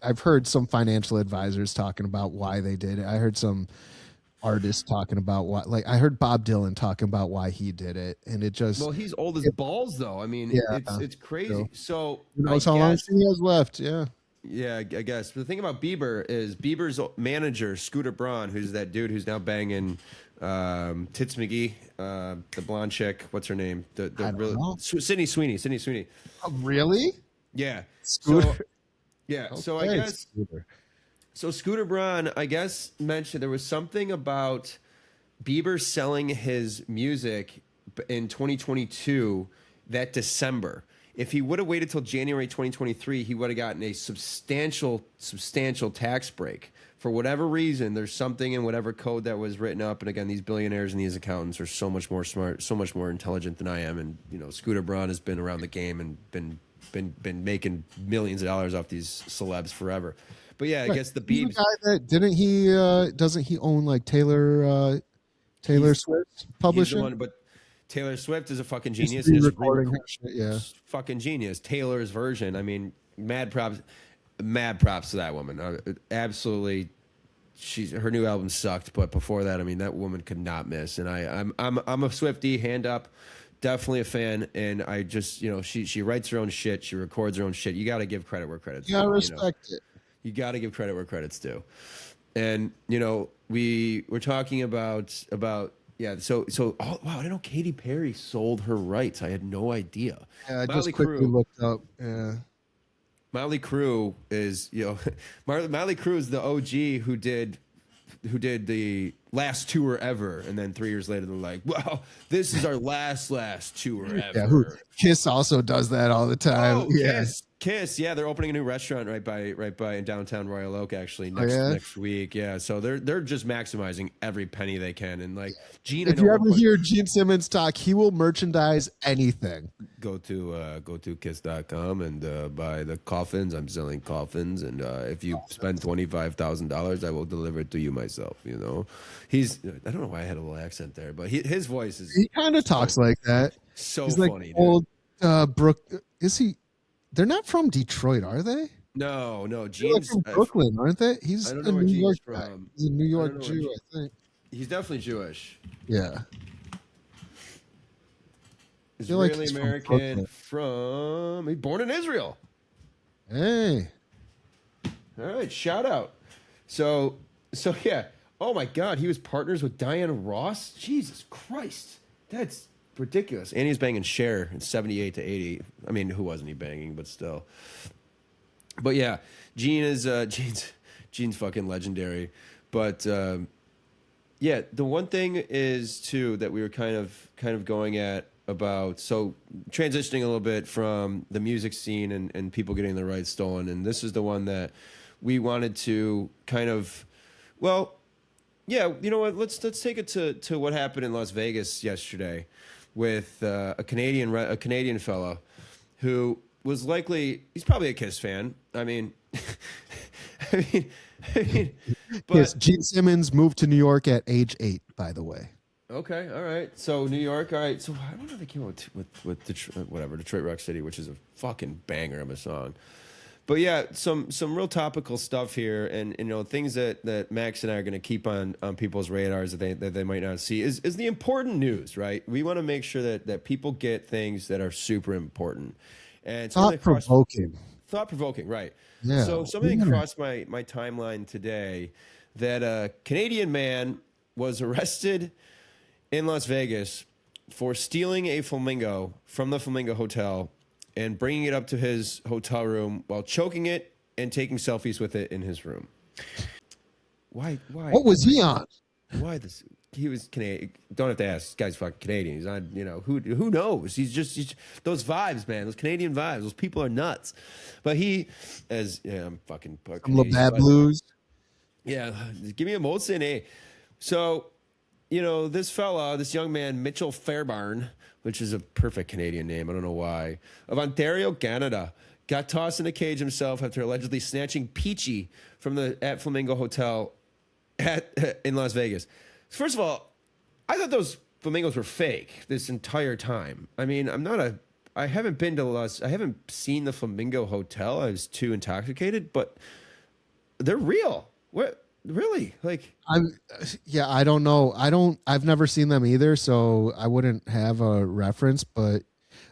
I've heard some financial advisors talking about why they did it. I heard some artists talking about why. Like I heard Bob Dylan talking about why he did it, and it just. Well, he's old as balls, though. I mean, it's crazy. True. So who knows how long he has left? Yeah. Yeah, I guess. But the thing about Bieber is Bieber's manager, Scooter Braun, who's that dude who's now banging Tits McGee, the blonde chick. What's her name? Sydney Sweeney. Oh, really? Yeah. Scooter. So I guess. So Scooter Braun, I guess, mentioned there was something about Bieber selling his music in 2022 that December. If he would have waited till January 2023, he would have gotten a substantial tax break. For whatever reason, there's something in whatever code that was written up. And again, these billionaires and these accountants are so much more smart, so much more intelligent than I am. And Scooter Braun has been around the game and been making millions of dollars off these celebs forever. But yeah, I guess the Biebs. Didn't he? Doesn't he own like Taylor Swift publishing? But Taylor Swift is a fucking genius. Fucking genius. Taylor's version. I mean, mad props to that woman. Absolutely, her new album sucked, but before that, I mean, that woman could not miss. And I'm a Swiftie, hand up, definitely a fan. And I just, she writes her own shit, she records her own shit. You got to give credit where credit's due. You gotta respect it. You got to give credit where credit's due. And we were talking about. Yeah, so wow, I didn't know Katy Perry sold her rights. I had no idea. Yeah, I just quickly looked up. Yeah. Motley Crue is, Motley Crue is the OG who did the last tour ever, and then 3 years later they're like, "Wow, this is our last tour ever." Yeah, Kiss also does that all the time. Oh, yeah. Kiss, yeah, they're opening a new restaurant right by in downtown Royal Oak actually next week. Yeah, so they're just maximizing every penny they can. And like Gene, if you ever hear Gene Simmons talk, he will merchandise anything. Go to kiss.com and buy the coffins. I'm selling coffins, and if you spend $25,000, I will deliver it to you myself. He's I don't know why I had a little accent there, but his voice is. He kind of talks like that. So he's funny. Like old Brooke. Is he? They're not from Detroit, are they? No. Gene's like from Brooklyn, aren't they? He's I don't a know where New York Gene's guy. from. He's a New York Jew, I think. He's definitely Jewish. Yeah. Israeli American he's born in Israel. Hey. All right, shout out. So yeah. Oh my God, he was partners with Diana Ross. Jesus Christ, that's ridiculous. And he was banging Cher in 78 to 80. I mean, who wasn't he banging? But still. But yeah, Gene is Gene's fucking legendary. But yeah, the one thing is too that we were kind of going at about, so transitioning a little bit from the music scene and people getting their rights stolen, and this is the one that we wanted to kind of, well, yeah, you know what? Let's take it to what happened in Las Vegas yesterday with a Canadian fella who was he's probably a Kiss fan. I mean, but yes, Gene Simmons moved to New York at age 8, by the way. Okay, all right. So New York, all right. So I don't know if they came out with Detroit Rock City, which is a fucking banger of a song. But yeah, some real topical stuff here, and you know, things that Max and I are going to keep on people's radars that they might not see is the important news, right? We want to make sure that people get things that are super important and thought provoking, right? Yeah. So something crossed my timeline today that a Canadian man was arrested in Las Vegas for stealing a flamingo from the Flamingo Hotel and bringing it up to his hotel room while choking it and taking selfies with it in his room. Why? What was he on? Why this? He was Canadian. Don't have to ask. This guy's fucking Canadian. He's on, you know, who knows? He's those vibes, man. Those Canadian vibes. Those people are nuts. But I'm fucking Canadian, Bad Blues. Yeah, give me a Molson, eh? So, you know, this young man, Mitchell Fairbairn, which is a perfect Canadian name, I don't know why, of Ontario, Canada, got tossed in a cage himself after allegedly snatching Peachy from the Flamingo Hotel in Las Vegas. First of all, I thought those flamingos were fake this entire time. I mean, I haven't seen the Flamingo Hotel. I was too intoxicated, but they're real. What? Really? Like, I don't know. I've never seen them either, so I wouldn't have a reference, but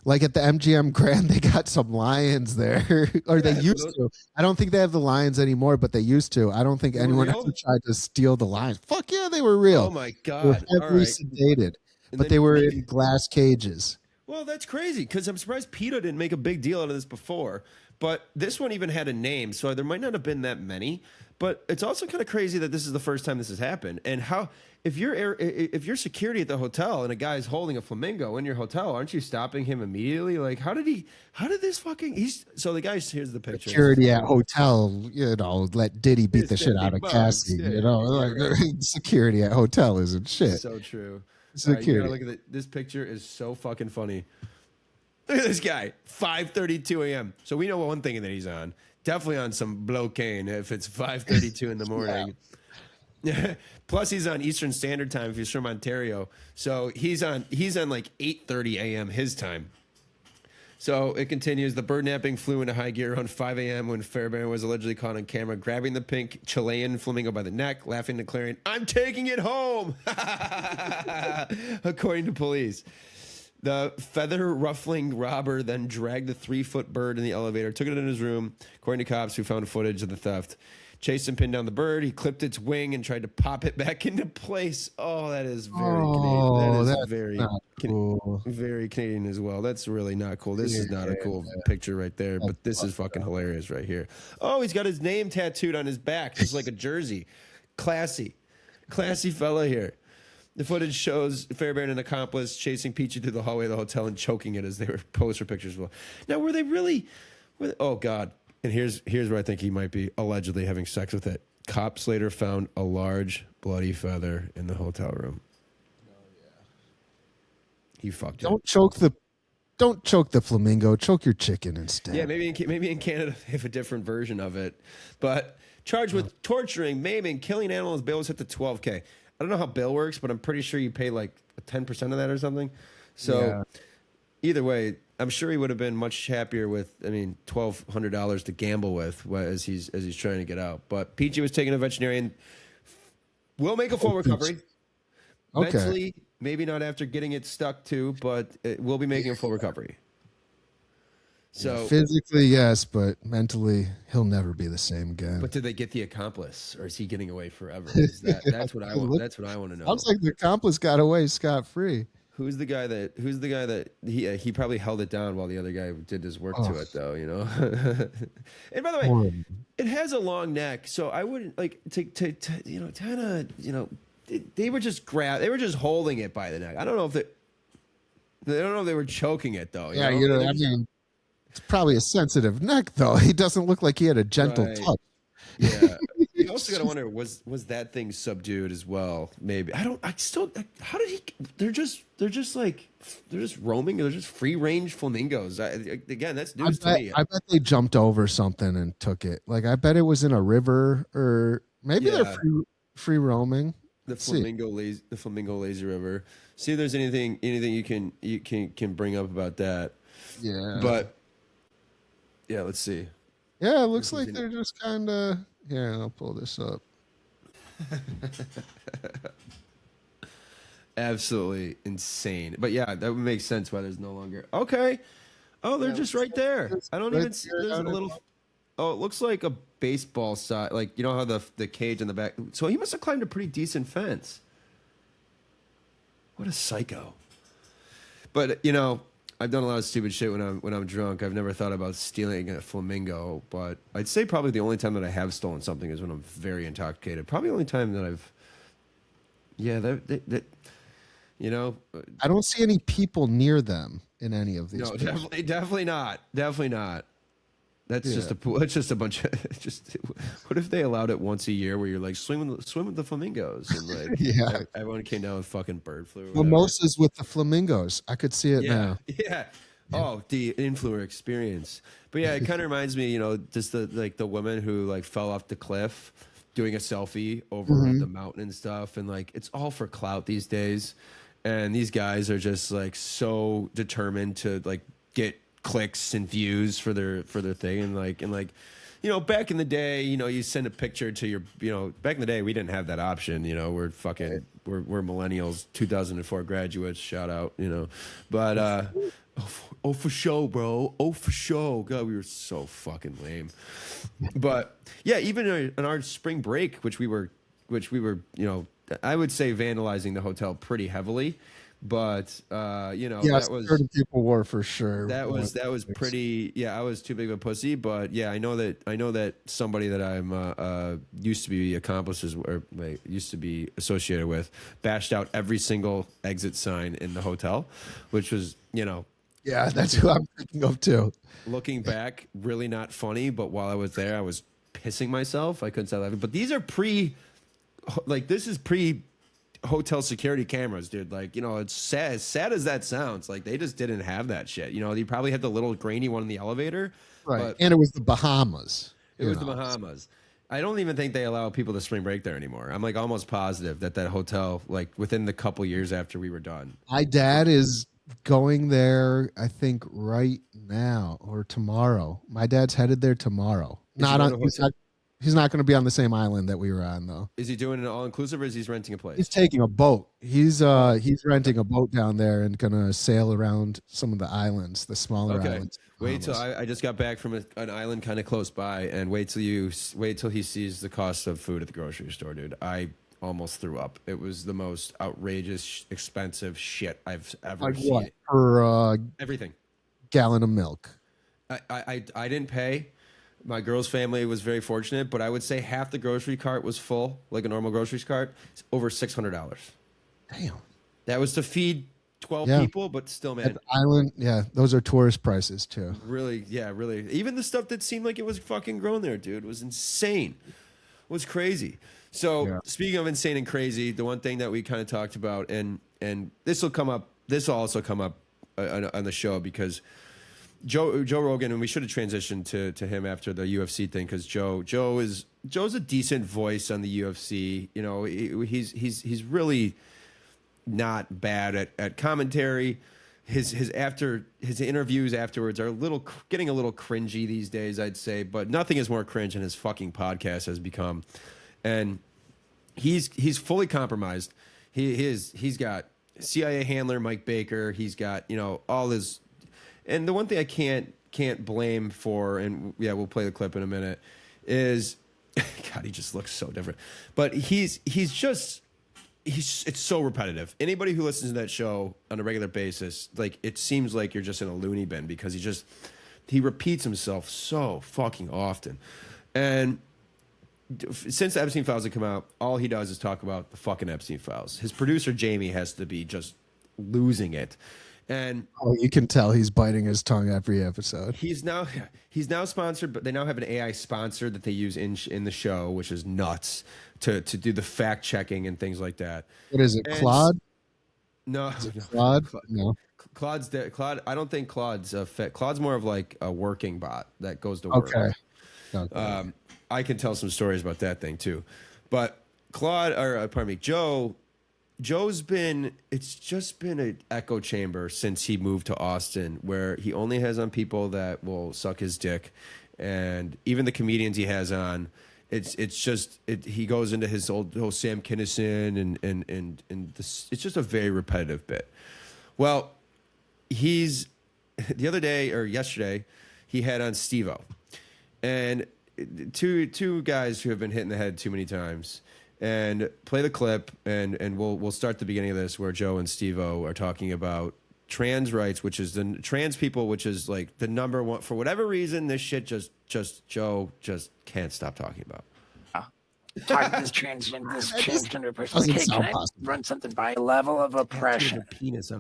like at the MGM Grand, they got some lions there, or they used to. I don't think they have the lions anymore, but they used to. I don't think anyone ever tried to steal the lions. Fuck yeah, they were real. Oh my God. They were heavily sedated, but they were in glass cages. Well, that's crazy because I'm surprised PETA didn't make a big deal out of this before. But this one even had a name, so there might not have been that many. But it's also kind of crazy that this is the first time this has happened. And if you're security at the hotel and a guy's holding a flamingo in your hotel, aren't you stopping him immediately? Like, so the guy, here's the picture. Security at hotel, you know, let Diddy beat the shit out of Cassie. Yeah, you know, like, security at hotel isn't shit. So true. Security. Right, look at this picture is so fucking funny. Look at this guy, 5:32 a.m. So we know one thing that he's on. Definitely on some blocaine if it's 5:32 in the morning. Yeah. Plus he's on Eastern Standard Time if he's from Ontario. So he's on like 8:30 a.m. his time. So it continues. The bird napping flew into high gear around 5 a.m. when Fairbairn was allegedly caught on camera grabbing the pink Chilean flamingo by the neck, laughing, declaring, "I'm taking it home," according to police. The feather-ruffling robber then dragged the 3-foot bird in the elevator, took it in his room, according to cops who found footage of the theft. Chased and pinned down the bird. He clipped its wing and tried to pop it back into place. Oh, that is very Canadian. That is very cool. Very Canadian as well. That's really not cool. This is not a cool picture right there, but this is fucking hilarious right here. Oh, he's got his name tattooed on his back, just like a jersey. Classy fella here. The footage shows Fairbairn, an accomplice, chasing Peachy through the hallway of the hotel and choking it as they were posed for pictures. Now, were they really? Oh, God. And here's where I think he might be allegedly having sex with it. Cops later found a large bloody feather in the hotel room. Oh, yeah. He fucked it. Don't choke the flamingo. Choke your chicken instead. Yeah, maybe in Canada they have a different version of it. But charged with torturing, maiming, killing animals, bail was set to $12,000. I don't know how bail works, but I'm pretty sure you pay like 10% of that or something. So either way, I'm sure he would have been much happier with, $1,200 to gamble with as he's trying to get out. But Peachy was taken to a veterinarian. Will make a full recovery. Okay. Mentally, maybe not after getting it stuck to, but it will be making a full recovery. So physically, yes, but mentally, he'll never be the same again. but did they get the accomplice, or is he getting away forever? Is that's what I want. That's what I want to know. Sounds like the accomplice got away scot-free. Who's the guy that he probably held it down while the other guy did his work to it, though, you know? And by the way, it has a long neck, so I wouldn't like to you know, kind of, you know, they were just holding it by the neck. I don't know if they were choking it, though. Yeah, you know, I mean, it's probably a sensitive neck, though. He doesn't look like he had a gentle touch. Yeah. You also got to wonder, was that thing subdued as well? Maybe. How did he, they're just roaming. They're just free range flamingos. Again, that's news to me. I bet they jumped over something and took it. Like, I bet it was in a river, or maybe they're free roaming. The flamingo lazy river. See if there's anything you can bring up about that. Yeah. But yeah, let's see. Yeah, it looks like they're just kind of. Here, I'll pull this up. Absolutely insane. But yeah, that would make sense why there's no longer. Okay. Oh, they're just right there. I don't even see. There's a little. Oh, it looks like a baseball side. Like, you know how the cage in the back. So he must have climbed a pretty decent fence. What a psycho. But, you know, I've done a lot of stupid shit when I'm drunk. I've never thought about stealing a flamingo, but I'd say probably the only time that I have stolen something is when I'm very intoxicated. Probably the only time that I've, you know. I don't see any people near them in any of these. No, definitely not. Definitely not. That's just a bunch of just. What if they allowed it once a year where you're like swim with the flamingos and like everyone came down with fucking bird flu. Mimosas with the flamingos. I could see it now. Yeah. Oh, the influencer experience. But yeah, it kind of reminds me, you know, just the woman who like fell off the cliff doing a selfie over the mountain and stuff, and like it's all for clout these days, and these guys are just like so determined to like get clicks and views for their thing, and like you know, back in the day, you know, you send a picture to your, you know, back in the day we didn't have that option, you know, we're millennials, 2004 graduates, shout out, you know, but oh for sure, bro, oh for sure, God, we were so fucking lame. But yeah, even in our spring break, which we were, you know, I would say vandalizing the hotel pretty heavily. But you know, yes, that was certain people were for sure. That was pretty. Yeah, I was too big of a pussy. But yeah, I know that somebody that I'm used to be accomplices or used to be associated with bashed out every single exit sign in the hotel, which was, you know. Yeah, that's who I'm thinking of too. Looking back, really not funny. But while I was there, I was pissing myself. I couldn't stop laughing. But these are this is pre hotel security cameras, dude. Like, you know, it's sad as that sounds. Like, they just didn't have that shit. You know, they probably had the little grainy one in the elevator. Right. And it was the Bahamas. It was the Bahamas. I don't even think they allow people to spring break there anymore. I'm like almost positive that hotel, like within the couple years after we were done. My dad is going there, I think, right now or tomorrow. My dad's headed there tomorrow. He's not going to be on the same island that we were on, though. Is he doing an all-inclusive, or is he renting a place? He's taking a boat. He's renting a boat down there and going to sail around some of the islands, the smaller islands. Wait till I just got back from an island kind of close by, and wait till he sees the cost of food at the grocery store, dude. I almost threw up. It was the most outrageous, expensive shit I've ever seen. What? For everything. Gallon of milk. I didn't pay. My girl's family was very fortunate, but I would say half the grocery cart was full, like a normal grocery cart. It's over $600. Damn. That was to feed 12 people, but still, man. At the island, those are tourist prices too. Really, really. Even the stuff that seemed like it was fucking grown there, dude, was insane. It was crazy. So, speaking of insane and crazy, the one thing that we kind of talked about, and this will also come up on the show, because Joe Rogan, and we should have transitioned to him after the UFC thing, because Joe's a decent voice on the UFC. You know, he's really not bad at commentary. His interviews afterwards are getting a little cringy these days, I'd say, but nothing is more cringe than his fucking podcast has become. And he's fully compromised. He's got CIA handler Mike Baker. He's got, you know, all his. And the one thing I can't blame for, and yeah, we'll play the clip in a minute, is God, he just looks so different. But it's so repetitive. Anybody who listens to that show on a regular basis, like, it seems like you're just in a loony bin because he repeats himself so fucking often. And since the Epstein Files have come out, all he does is talk about the fucking Epstein Files. His producer Jamie has to be just losing it. And you can tell he's biting his tongue every episode. He's now sponsored, but they now have an AI sponsor that they use in the show, which is nuts, to do the fact checking and things like that. What is it, Claude? No, Claude. No, Claude's Claude. I don't think Claude's Claude's more of like a working bot that goes to work. Okay. I can tell some stories about that thing too, but Joe's it's just been an echo chamber since he moved to Austin, where he only has on people that will suck his dick, and even the comedians he has on, he goes into his whole Sam Kinison and this, it's just a very repetitive bit. Well, the other day or yesterday, he had on Steve-O, and two guys who have been hit in the head too many times. And play the clip, and we'll start the beginning of this where Joe and Steve-O are talking about trans rights, which is the trans people, which is like the number one, for whatever reason, this shit Joe just can't stop talking about. Talk to this transgender person. Like, hey, can I run something by a level of oppression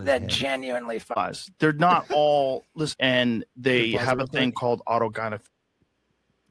that genuinely fuzz? They're not all and they have a thing called autogynephobia.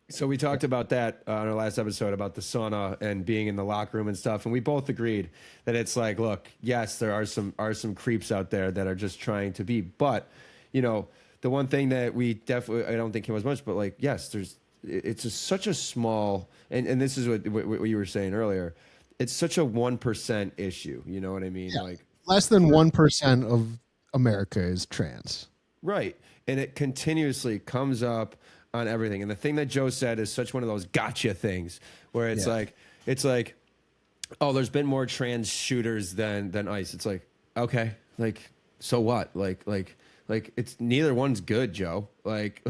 So we talked about that on our last episode about the sauna and being in the locker room and stuff, and we both agreed that it's like, look, yes, there are some creeps out there that are just trying to be, but you know, the one thing that we definitely, I don't think came as much, but like, yes, it's such a small, and this is what you were saying earlier, it's such a 1% issue. You know what I mean? Yeah. Like less than 1% of America is trans. Right, and it continuously comes up on everything. And the thing that Joe said is such one of those gotcha things where it's like, oh, there's been more trans shooters than ICE. It's like, okay, like, so what? Like it's neither one's good, Joe. Like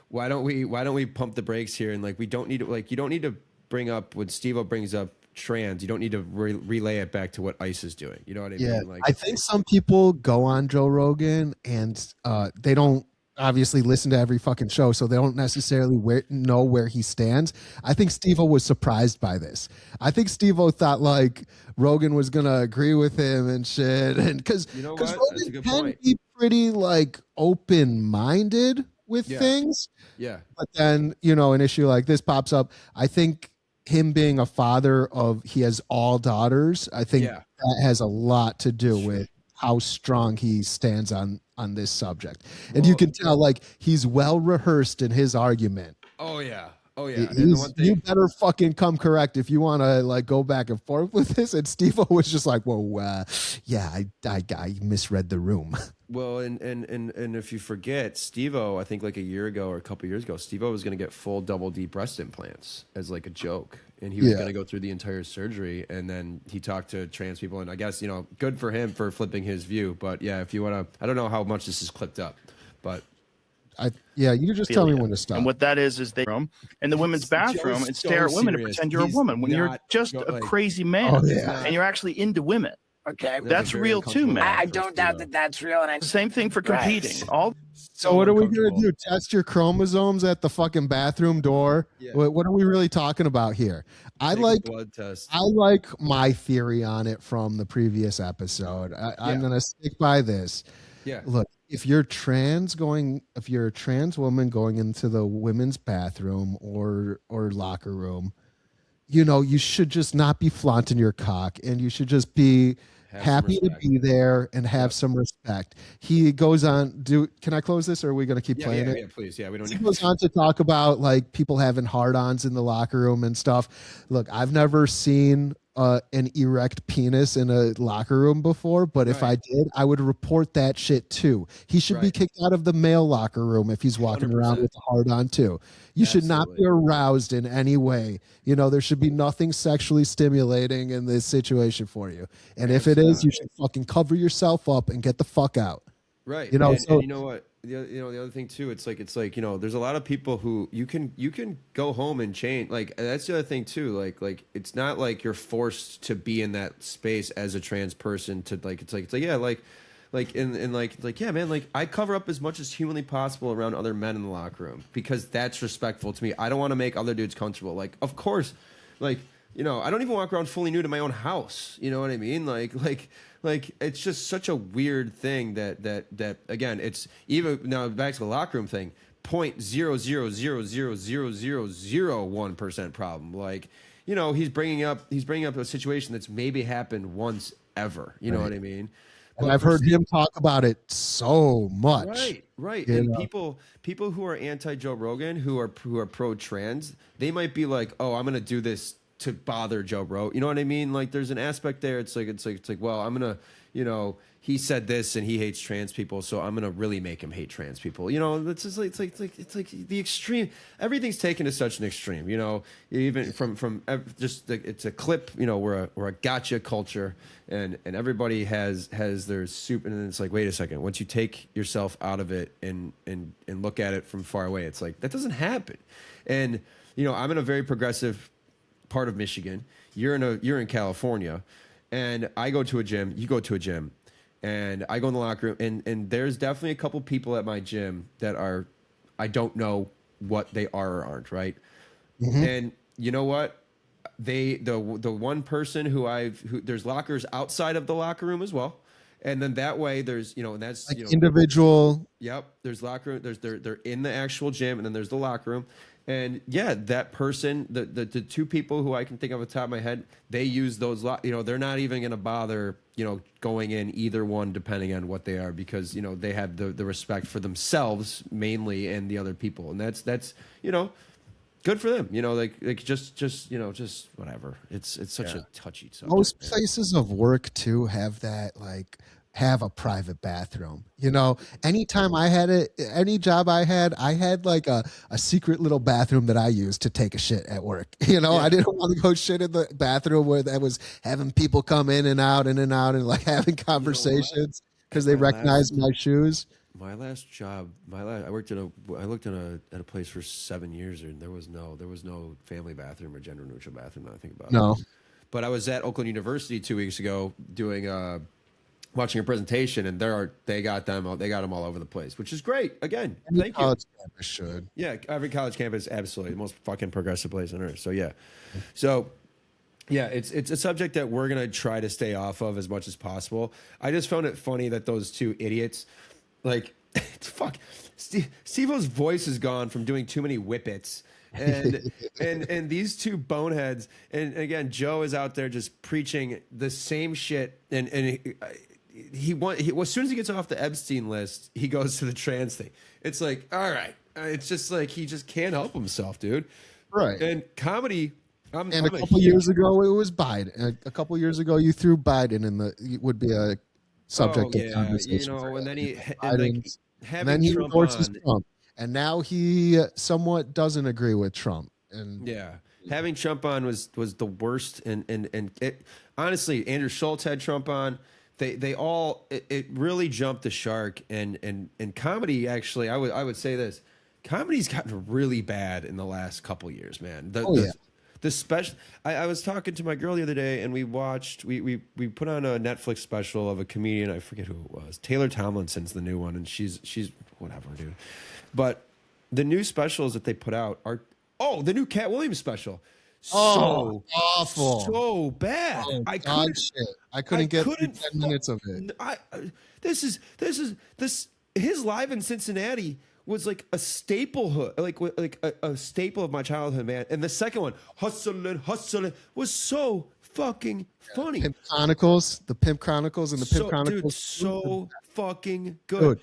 why don't we pump the brakes here? And like, we don't need to, like, you don't need to bring up when Steve-O brings up trans, you don't need to relay it back to what ICE is doing. You know what I mean? Like, I think some people go on Joe Rogan and they don't obviously listen to every fucking show, so they don't necessarily know where he stands. I think Steve-O was surprised by this. I think Steve-O thought like Rogan was gonna agree with him and shit, and because Rogan can be pretty like open-minded with things. Yeah. But then, you know, an issue like this pops up. I think him being a father he has all daughters, I think that has a lot to do with how strong he stands on this subject. And you can tell like he's well rehearsed in his argument. Oh yeah. You better fucking come correct if you want to like go back and forth with this. And Steve-O was just like, whoa, I misread the room. Well, and if you forget, Steve-O, I think like a year ago or a couple years ago, Steve-O was going to get full double D breast implants as like a joke. And he was going to go through the entire surgery. And then he talked to trans people. And I guess, you know, good for him for flipping his view. But yeah, if you want to, I don't know how much this is clipped up, but you can just tell me when to stop. And what that is they room in the women's bathroom and stare at women and pretend you're a woman when you're just a crazy man and you're actually into women. Okay, that's real too, man. I don't doubt that that's real, and same thing for competing. So what are we gonna do? Test your chromosomes at the fucking bathroom door? Yeah. What are we really talking about here? I like blood test. I like my theory on it from the previous episode. I'm gonna stick by this. Yeah. Look, if you're a trans woman going into the women's bathroom or locker room, you know, you should just not be flaunting your cock, and you should just be happy to be there and have some respect. He goes on. Can I close this, or are we going to keep playing it? Yeah, please. Yeah, we don't. He goes on to talk about like people having hard-ons in the locker room and stuff. Look, I've never seen an erect penis in a locker room before, but if I did, I would report that shit too. He should be kicked out of the male locker room if he's walking 100%. Around with a hard on too. You should not be aroused in any way. You know, there should be nothing sexually stimulating in this situation for you. And if it is, you should fucking cover yourself up and get the fuck out. Right. You know, and you know what? The other thing too, it's like, you know, there's a lot of people who you can go home and change. Like, that's the other thing too. Like it's not like you're forced to be in that space as a trans person to it's like yeah, yeah, man, like I cover up as much as humanly possible around other men in the locker room because that's respectful to me. I don't want to make other dudes comfortable. Like, of course, like, you know, I don't even walk around fully nude in my own house. You know what I mean? Like it's just such a weird thing that again, it's even now back to the locker room thing, 0.0000001% problem. Like, you know, he's bringing up a situation that's maybe happened once ever. You know what I mean? And I've heard him talk about it so much. Right. And people who are anti-Joe Rogan, who are pro-trans, they might be like, oh, I'm going to do this to bother Joe Rogan. You know what I mean? Like, there's an aspect there. It's like, well, I'm going to, you know, he said this and he hates trans people, so I'm going to really make him hate trans people. You know, it's just it's like the extreme. Everything's taken to such an extreme, you know, even from just it's a clip, you know, we're a gotcha culture and everybody has their soup. And then it's like, wait a second, once you take yourself out of it and look at it from far away, it's like, that doesn't happen. And, you know, I'm in a very progressive part of Michigan. You're in California, and I go to a gym. You go to a gym, and I go in the locker room, and there's definitely a couple people at my gym that are, I don't know what they are or aren't, right? Mm-hmm. And you know what? The one person who there's lockers outside of the locker room as well, and then that way there's, you know, and that's like, you know, individual. Yep, there's locker room. They're in the actual gym, and then there's the locker room. And yeah, that person, the two people who I can think of at the top of my head, they use those, you know, they're not even going to bother, you know, going in either one, depending on what they are, because, you know, they have the respect for themselves mainly and the other people. And that's, you know, good for them. You know, like just, you know, just whatever. It's such a touchy subject. Most places of work too have that, like, have a private bathroom. You know, anytime I had any job I had like a secret little bathroom that I used to take a shit at work. You know, I didn't want to go shit in the bathroom where that was having people come in and out and like having conversations because they recognized my shoes. My last job, I looked at a place for 7 years, and there was no family bathroom or gender neutral bathroom. Now I think about it. But I was at Oakland University 2 weeks ago doing watching a presentation, and they got them all over the place, which is great. Again, thank you. College campus should. Yeah, every college campus, absolutely the most fucking progressive place on earth. So yeah, it's a subject that we're gonna try to stay off of as much as possible. I just found it funny that those two idiots, like, fuck, Steve-O's voice is gone from doing too many whippets. and these two boneheads, and again, Joe is out there just preaching the same shit, and he as soon as he gets off the Epstein list, he goes to the trans thing. It's like, all right, it's just like he just can't help himself, dude. Right. And comedy. A couple years ago, it was Biden. A couple years ago, you threw Biden in would be a subject of conversation. You know, and then he endorses Trump. And now he somewhat doesn't agree with Trump. And yeah, having Trump on was the worst. And it, honestly, Andrew Schultz had Trump on. They all it really jumped the shark. And comedy, actually, I would say this: comedy's gotten really bad in the last couple years, man. The special. I was talking to my girl the other day, and we watched. We put on a Netflix special of a comedian. I forget who it was. Taylor Tomlinson's the new one, and she's whatever, dude. But the new specials that they put out are the new Cat Williams special. So awful, so bad. I couldn't get 10 minutes of it. This his live in Cincinnati was like a staple, like a staple of my childhood, man. And the second one, hustling, was so fucking funny. The Pimp Chronicles and the Pimp Chronicles. Dude, so fucking good.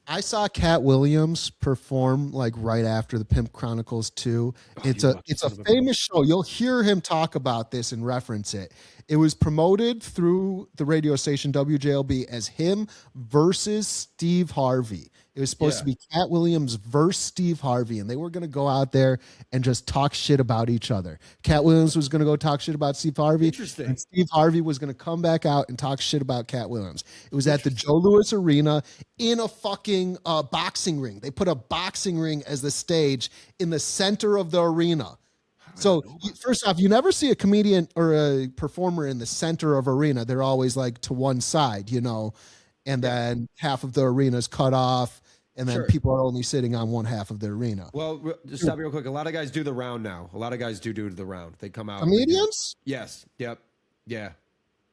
I saw Cat Williams perform like right after the Pimp Chronicles 2. It's a famous show. You'll hear him talk about this and reference it. It was promoted through the radio station WJLB as him versus Steve Harvey. It was supposed to be Cat Williams versus Steve Harvey, and they were going to go out there and just talk shit about each other. Cat Williams was going to go talk shit about Steve Harvey. Interesting. And Steve Harvey was going to come back out and talk shit about Cat Williams. It was at the Joe Louis Arena in a fucking boxing ring. They put a boxing ring as the stage in the center of the arena. So first off, you never see a comedian or a performer in the center of arena. They're always like to one side, you know, and then half of the arena is cut off. And then people are only sitting on one half of the arena. Well, just stop you real quick. A lot of guys do the round now. A lot of guys do the round. They come out. Comedians? Yes. Yep. Yeah.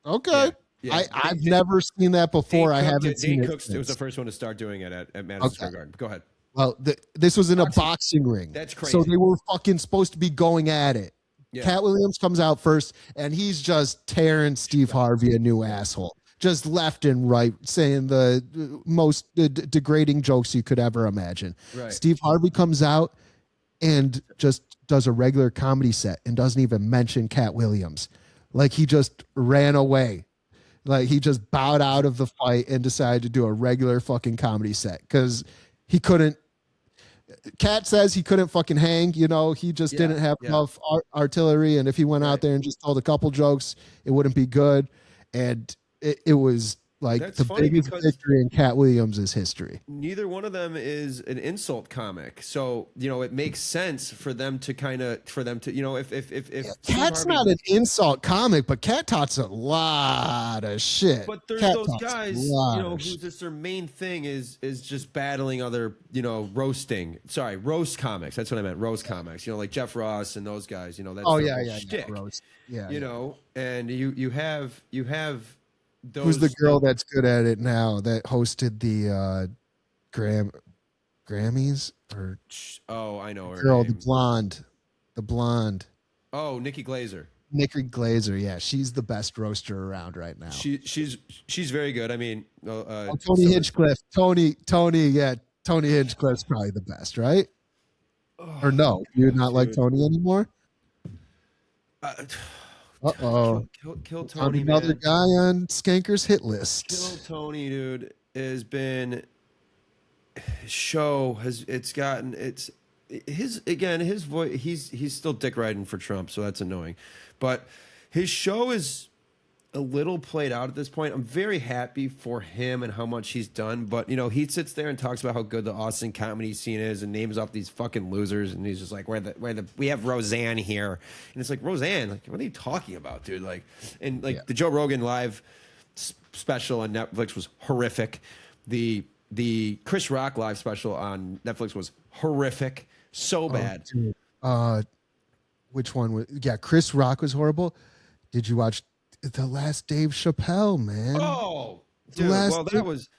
Okay. Yeah. I've never seen that before. I haven't seen Dane it. Cooks was the first one to start doing it at Madison Square Garden. Go ahead. Well, this was in a boxing ring. That's crazy. So they were fucking supposed to be going at it. Yeah. Cat Williams comes out first, and he's just tearing Steve Harvey a new asshole. Just left and right, saying the most degrading jokes you could ever imagine. Right. Steve Harvey comes out and just does a regular comedy set and doesn't even mention Cat Williams. Like he just ran away. Like he just bowed out of the fight and decided to do a regular fucking comedy set because he couldn't. Cat says he couldn't fucking hang, you know, he just didn't have enough artillery. And if he went out there and just told a couple jokes, it wouldn't be good. And it was like the biggest victory in Cat Williams' history. Neither one of them is an insult comic. So, you know, it makes sense for them to you know, if Cat's not an insult comic, but Cat talks a lot of shit. But there's Cat those guys, you know, who just their main thing is just battling other, you know, roast comics. That's what I meant. Roast comics, you know, like Jeff Ross and those guys, you know, that's shtick. Roast. Yeah. You know, and you have those. Who's the girl that's good at it now that hosted the Grammys? Or I know her girl, name. the blonde. Oh, Nikki Glazer. Nikki Glazer, yeah, she's the best roaster around right now. She's very good. I mean, Tony Hinchcliffe, Tony Hinchcliffe's probably the best, right? Or no, you're not like Tony anymore. Kill Tony. Another guy on Skanker's hit list. Kill Tony, dude, has been. His show his voice. He's still dick riding for Trump, so that's annoying. But his show is a little played out at this point. I'm very happy for him and how much he's done. But you know, he sits there and talks about how good the Austin comedy scene is and names off these fucking losers. And he's just like, we have Roseanne here, and it's like, Roseanne, like, what are you talking about, dude? Like, and like the Joe Rogan live special on Netflix was horrific. The Chris Rock live special on Netflix was horrific, so bad. Which one was? Yeah, Chris Rock was horrible. Did you watch the last Dave Chappelle, man? Oh, dude, well, that was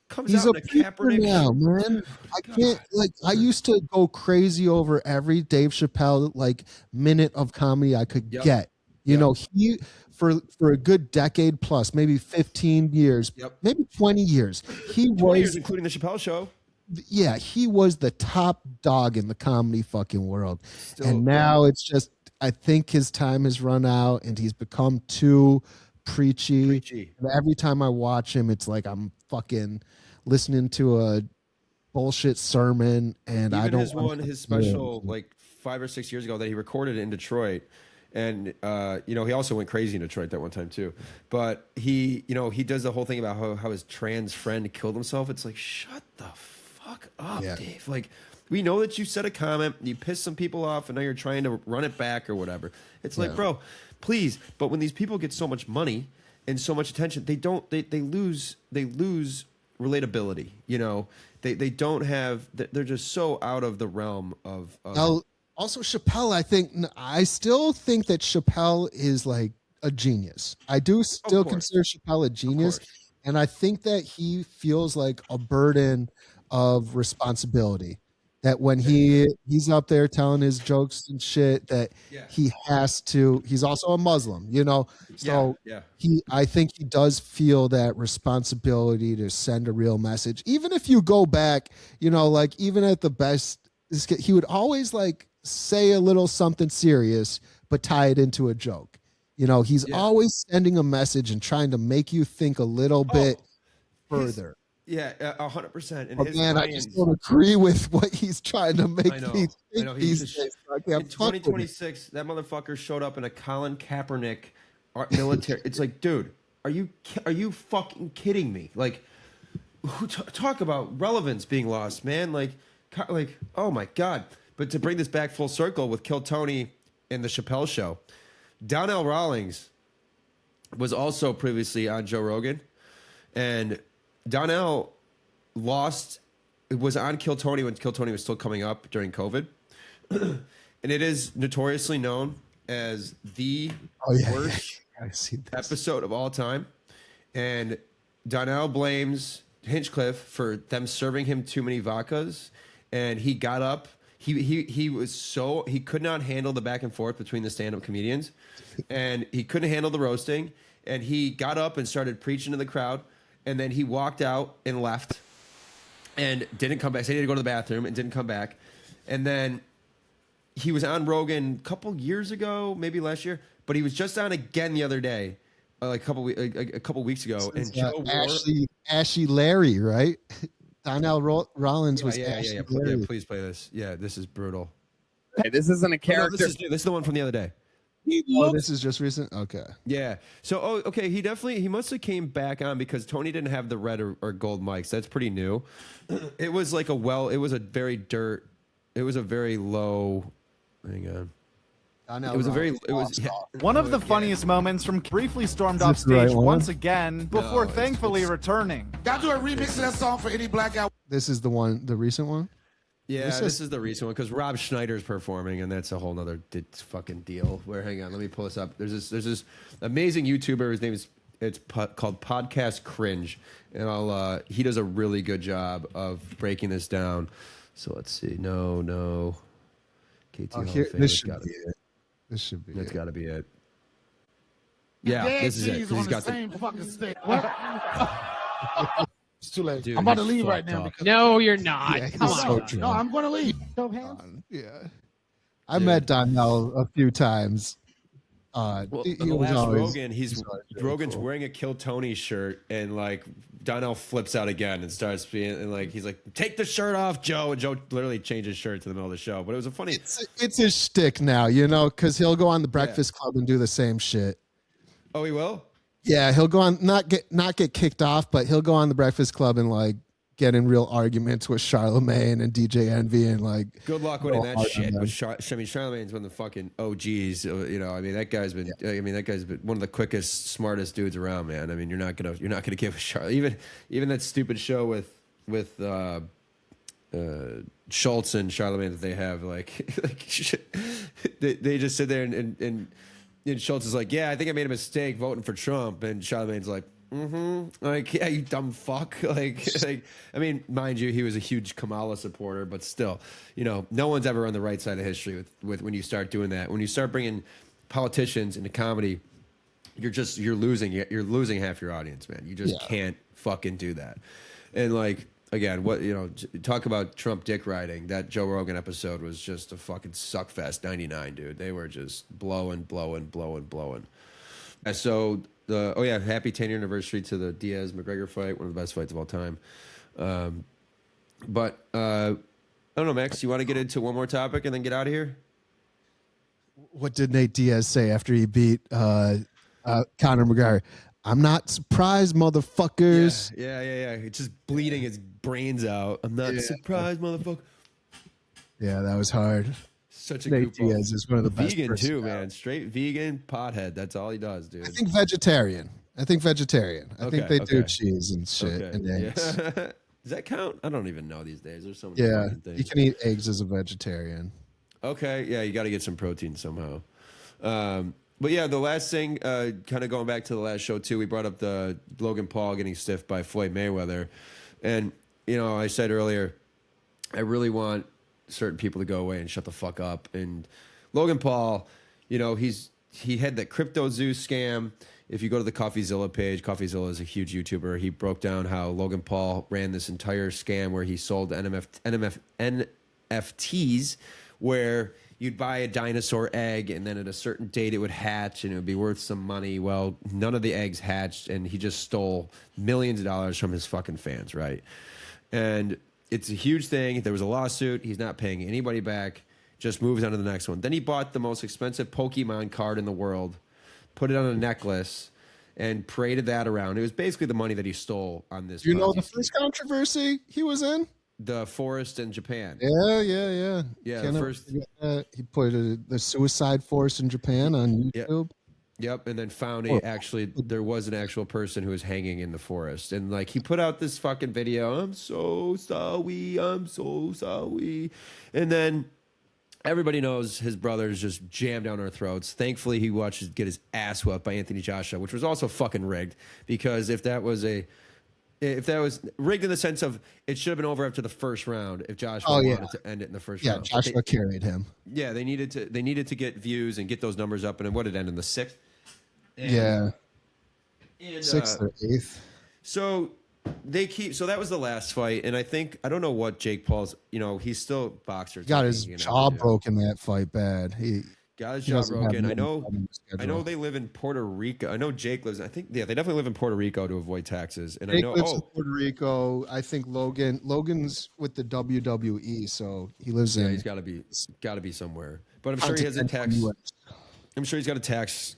comes he's out a in a Kaepernick now, man. I can't I used to go crazy over every Dave Chappelle like minute of comedy I could get. You know, he for a good decade plus, maybe 15 years, maybe 20 years. He 20 was years, including the Chappelle show. Yeah, he was the top dog in the comedy fucking world. And now it's just, I think his time has run out and he's become too preachy. And every time I watch him, it's like I'm fucking listening to a bullshit sermon. And I don't his special like 5 or 6 years ago that he recorded in Detroit. And, you know, he also went crazy in Detroit that one time, too. But he does the whole thing about how his trans friend killed himself. It's like, shut the fuck up, Dave. Like, we know that you said a comment, you pissed some people off, and now you're trying to run it back or whatever. It's like, bro, please. But when these people get so much money and so much attention, they lose relatability. You know, they don't have. They're just so out of the realm of Also, Chappelle, I still think that Chappelle is like a genius. I do still consider Chappelle a genius. And I think that he feels like a burden of responsibility. that when he's up there telling his jokes and shit, that he has to. He's also a Muslim, you know. So I think he does feel that responsibility to send a real message. Even if you go back, you know, like even at the best, he would always like say a little something serious, but tie it into a joke. You know, he's always sending a message and trying to make you think a little bit further. Yeah, 100%. But man, I just don't agree with what he's trying to make me think. I know. In 2026, that motherfucker showed up in a Colin Kaepernick military. It's like, dude, are you fucking kidding me? Like, talk about relevance being lost, man. Like, oh my god. But to bring this back full circle with Kill Tony and the Chappelle Show, Donnell Rawlings was also previously on Joe Rogan, and Donnell was on Kill Tony when Kill Tony was still coming up during COVID. And it is notoriously known as the worst episode of all time. And Donnell blames Hinchcliffe for them serving him too many vodkas. And he got up. He could not handle the back and forth between the stand-up comedians. And he couldn't handle the roasting. And he got up and started preaching to the crowd. And then he walked out and left and didn't come back. Said he had to go to the bathroom and didn't come back. And then he was on Rogan a couple years ago, maybe last year, but he was just on again the other day, a couple weeks ago. And Joe Ashy Larry, right? Donnell Rawlings was Ashy Larry. Yeah, please play this. Yeah, this is brutal. Hey, this isn't a character. This is the one from the other day. This is just recent. Okay. Yeah. So, okay. He must have came back on because Tony didn't have the red or gold mics. That's pretty new. It was like it was a very low. Hang on. One of the funniest moments from briefly stormed off stage once again before thankfully returning. Gotta do a remix of that song for any black guy. This is the recent one. Yeah, this is the recent one because Rob Schneider's performing, and that's a whole nother fucking deal. Hang on, let me pull this up. There's this amazing YouTuber. His name is called Podcast Cringe, and he does a really good job of breaking this down. So let's see. No. KT Hall of Fame. This should be it. This should be. That's got to be it. Yeah, this is it. He's got the same fucking stick. It's too late. Dude, I'm about to leave right now. No, you're not. Yeah, Come on. No, I'm going to leave. Yeah. I met Donnell a few times. Rogan, Rogan's cool. wearing a Kill Tony shirt, and like Donnell flips out again and starts being and like he's like, "Take the shirt off, Joe," and Joe literally changed his shirt to the middle of the show. But it was a funny. It's his shtick now, you know, because he'll go on the Breakfast Club and do the same shit. Oh, he will. Yeah, he'll go on not get kicked off, but he'll go on the Breakfast Club and like get in real arguments with Charlemagne and DJ Envy and like. Good luck winning that shit. Charlemagne's one of the fucking OGs. You know, I mean that guy's been. That guy's been one of the quickest, smartest dudes around, man. I mean, you're not gonna give a even that stupid show with Schultz and Charlemagne that they have they just sit there and Schultz is like, yeah, I think I made a mistake voting for Trump, and Charlemagne's like, like, yeah, you dumb fuck. Like, I mean, mind you, he was a huge Kamala supporter, but still, you know, no one's ever on the right side of history with when you start doing that. When you start bringing politicians into comedy, you're losing half your audience, man. You just can't fucking do that. And like, again, talk about Trump dick riding. That Joe Rogan episode was just a fucking suckfest. 99, dude. They were just blowing. And so happy 10-year anniversary to the Diaz-McGregor fight, one of the best fights of all time. But I don't know, Max, you want to get into one more topic and then get out of here? What did Nate Diaz say after he beat Conor McGregor? I'm not surprised, motherfuckers. Yeah. It's just bleeding his brains out. I'm not surprised, motherfucker. Yeah, that was hard. Such a Nate Diaz is one of the best. Vegan too, man. Straight vegan, pothead. That's all he does, dude. I think vegetarian. I think they do cheese and shit and eggs. Yeah. Does that count? I don't even know these days. There's so many things. You can eat eggs as a vegetarian. Okay, yeah, you got to get some protein somehow. But yeah, the last thing, kind of going back to the last show too, we brought up the Logan Paul getting stiffed by Floyd Mayweather, and I said earlier, I really want certain people to go away and shut the fuck up. And Logan Paul, you know, he had that Crypto Zoo scam. If you go to the CoffeeZilla page, CoffeeZilla is a huge YouTuber. He broke down how Logan Paul ran this entire scam where he sold NFTs, where you'd buy a dinosaur egg and then at a certain date it would hatch and it would be worth some money. Well, none of the eggs hatched, and he just stole millions of dollars from his fucking fans, right? And it's a huge thing. There was a lawsuit. He's not paying anybody back. Just moves on to the next one. Then he bought the most expensive Pokemon card in the world, put it on a necklace, and paraded that around. It was basically the money that he stole on this. You know the first controversy he was in? The forest in Japan. Yeah. Yeah, Can't the first. he put the suicide forest in Japan on YouTube. Yep, and then found there was an actual person who was hanging in the forest, and like he put out this fucking video. I'm so sorry, and then everybody knows his brothers just jammed down our throats. Thankfully, he watches get his ass whooped by Anthony Joshua, which was also fucking rigged, because if that was rigged in the sense of it should have been over after the first round if Joshua wanted to end it in the first round. Yeah, Joshua carried him. Yeah, they needed to get views and get those numbers up, and what did it end in the sixth? And, sixth or eighth. So that was the last fight, and I don't know what Jake Paul's. You know, he's still boxer. Got his jaw broken that fight bad. He got his jaw broken. I know they live in Puerto Rico. I know Jake lives. They definitely live in Puerto Rico to avoid taxes. And Jake I know lives in Puerto Rico. I think Logan's with the WWE, so he lives in. He's got to be somewhere. But I'm sure he has a tax. I'm sure he's got a tax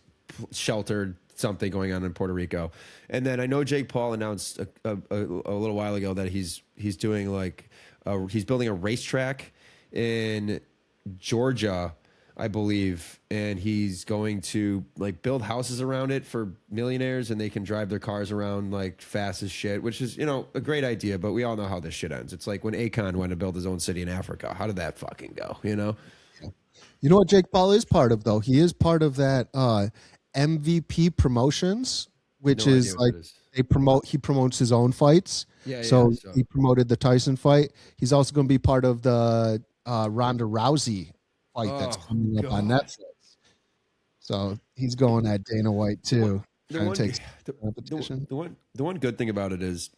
sheltered something going on in Puerto Rico. And then I know Jake Paul announced a little while ago that he's doing he's building a racetrack in Georgia, I believe, and he's going to like build houses around it for millionaires, and they can drive their cars around like fast as shit, which is, you know, a great idea, but we all know how this shit ends. It's like when Akon went to build his own city in Africa. How did that fucking go, you know? You know what Jake Paul is part of, though? He is part of that MVP Promotions, which is like he promotes his own fights. So he promoted the Tyson fight. He's also going to be part of the Ronda Rousey fight that's coming up on Netflix. So he's going at Dana White too. The one good thing about it is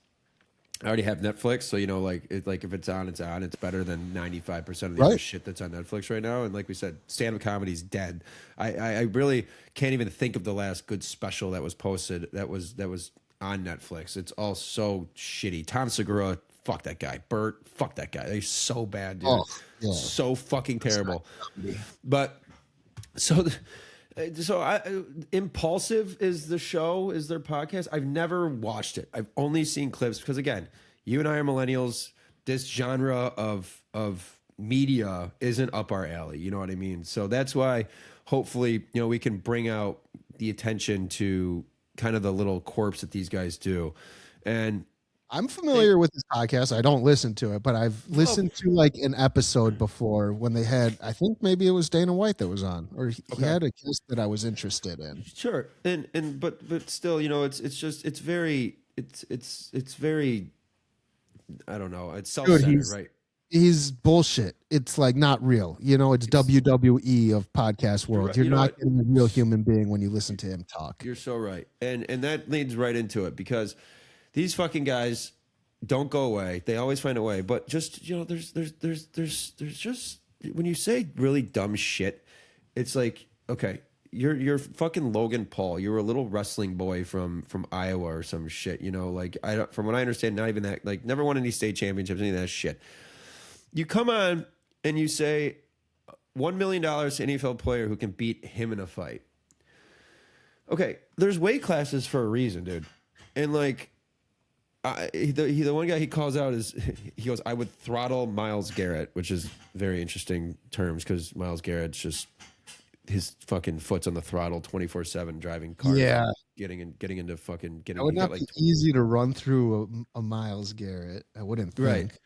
I already have Netflix, so you know, like if it's on, it's on. It's better than 95% of the other shit that's on Netflix right now. And like we said, stand-up comedy's dead. I really can't even think of the last good special that was posted that was on Netflix. It's all so shitty. Tom Segura, fuck that guy. Bert, fuck that guy. They're so bad, dude. So fucking terrible. But Impulsive is the show, is their podcast. I've never watched it. I've only seen clips because, again, you and I are millennials. This genre of media isn't up our alley. You know what I mean? So that's why, hopefully, you know, we can bring out the attention to kind of the little corpse that these guys do. And I'm familiar with this podcast. I don't listen to it, but I've listened to like an episode before when they had, I think maybe it was Dana White that was on, or he had a guest that I was interested in. Sure. But still, you know, it's very, I don't know. It's self-centered, right? He's bullshit. It's like not real. You know, it's WWE of podcast world. You're not getting a real human being when you listen to him talk. You're so right. And that leads right into it, because these fucking guys don't go away. They always find a way. But just, you know, there's just, when you say really dumb shit, it's like, okay, you're fucking Logan Paul. You're a little wrestling boy from Iowa or some shit, you know, like from what I understand, not even that, like never won any state championships, any of that shit. You come on and you say $1 million to any NFL player who can beat him in a fight. Okay, there's weight classes for a reason, dude. And like, the one guy he calls out is, he goes, I would throttle Myles Garrett, which is very interesting terms, because Myles Garrett's just, his fucking foot's on the throttle 24/7 driving cars. Yeah, getting into fucking getting. It would not be easy to run through a Myles Garrett. I wouldn't think. Right.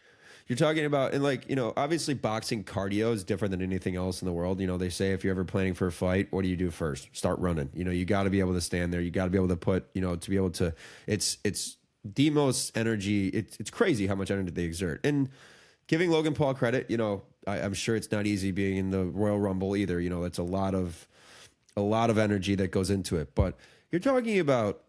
You're talking about, and like, you know, obviously boxing cardio is different than anything else in the world. You know, they say if you're ever planning for a fight, what do you do first? Start running. You know, you got to be able to stand there. You got to be able to put, you know, to be able to, it's the most energy. It's crazy how much energy they exert. And giving Logan Paul credit, you know, I'm sure it's not easy being in the Royal Rumble either. You know, it's a lot of energy that goes into it. But you're talking about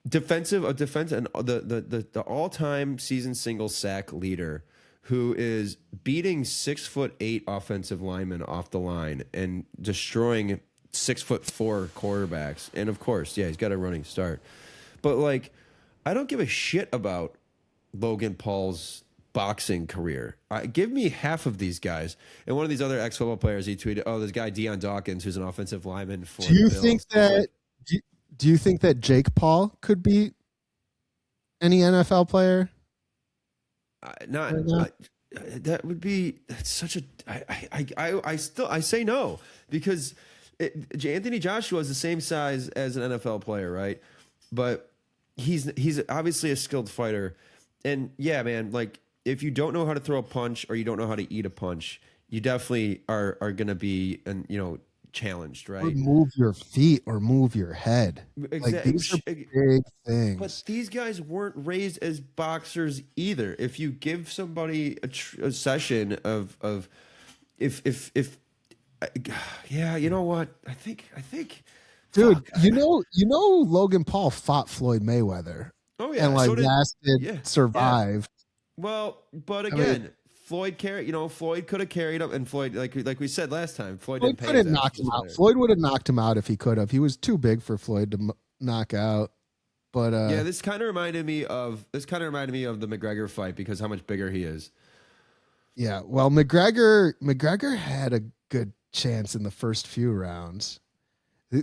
defense and the all-time season single sack leader who is beating 6'8" offensive linemen off the line and destroying 6'4" quarterbacks. And of course, yeah, he's got a running start. But like, I don't give a shit about Logan Paul's boxing career. Give me half of these guys. And one of these other ex-football players, he tweeted, "Oh, this guy Deion Dawkins, who's an offensive lineman for." Do you think that? Do you think that Jake Paul could beat any NFL player? That would be such a. I say no because Anthony Joshua is the same size as an NFL player, right? But he's obviously a skilled fighter, and yeah, man, like if you don't know how to throw a punch or you don't know how to eat a punch, you definitely are going to be challenged, right? Or move your feet or move your head. Exactly. Like, these are big things. But these guys weren't raised as boxers either. If you give somebody a session of yeah, you know what? I think. Dude, fuck. you know, Logan Paul fought Floyd Mayweather. Oh yeah, and survived. Yeah. Well, but again, Floyd could have carried up, and Floyd, like we said last time, Floyd couldn't knock him out. Floyd would have knocked him out if he could have. He was too big for Floyd to knock out. But yeah, this kind of reminded me of the McGregor fight because how much bigger he is. Yeah, well, McGregor had a good chance in the first few rounds.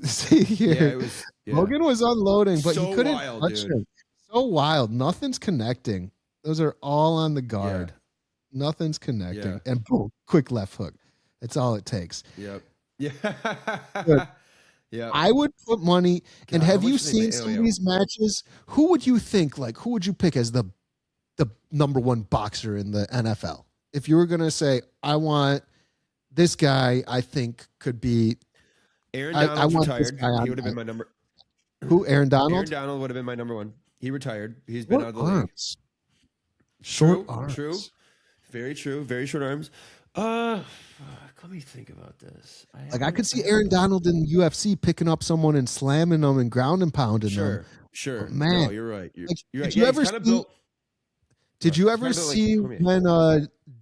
See here, Logan was unloading, but he couldn't touch him. So wild, nothing's connecting. Those are all on the guard. Yeah. Nothing's connecting, and boom, quick left hook. That's all it takes. Yep. Yeah. Yeah. I would put money. God, and have you seen some of these matches? Who would you think? Like, who would you pick as the number one boxer in the NFL? If you were gonna say, I want this guy, I think could be. Aaron Donald's retired. He would have been my number. Who? Aaron Donald? Aaron Donald would have been my number one. He retired. He's been out of the league. Short arms. True. Very true. Very short arms. Let me think about this. I could see Aaron Donald in the UFC picking up someone and slamming them and ground and pounding them. Sure. But man, no, you're right. You're right. Did you ever see when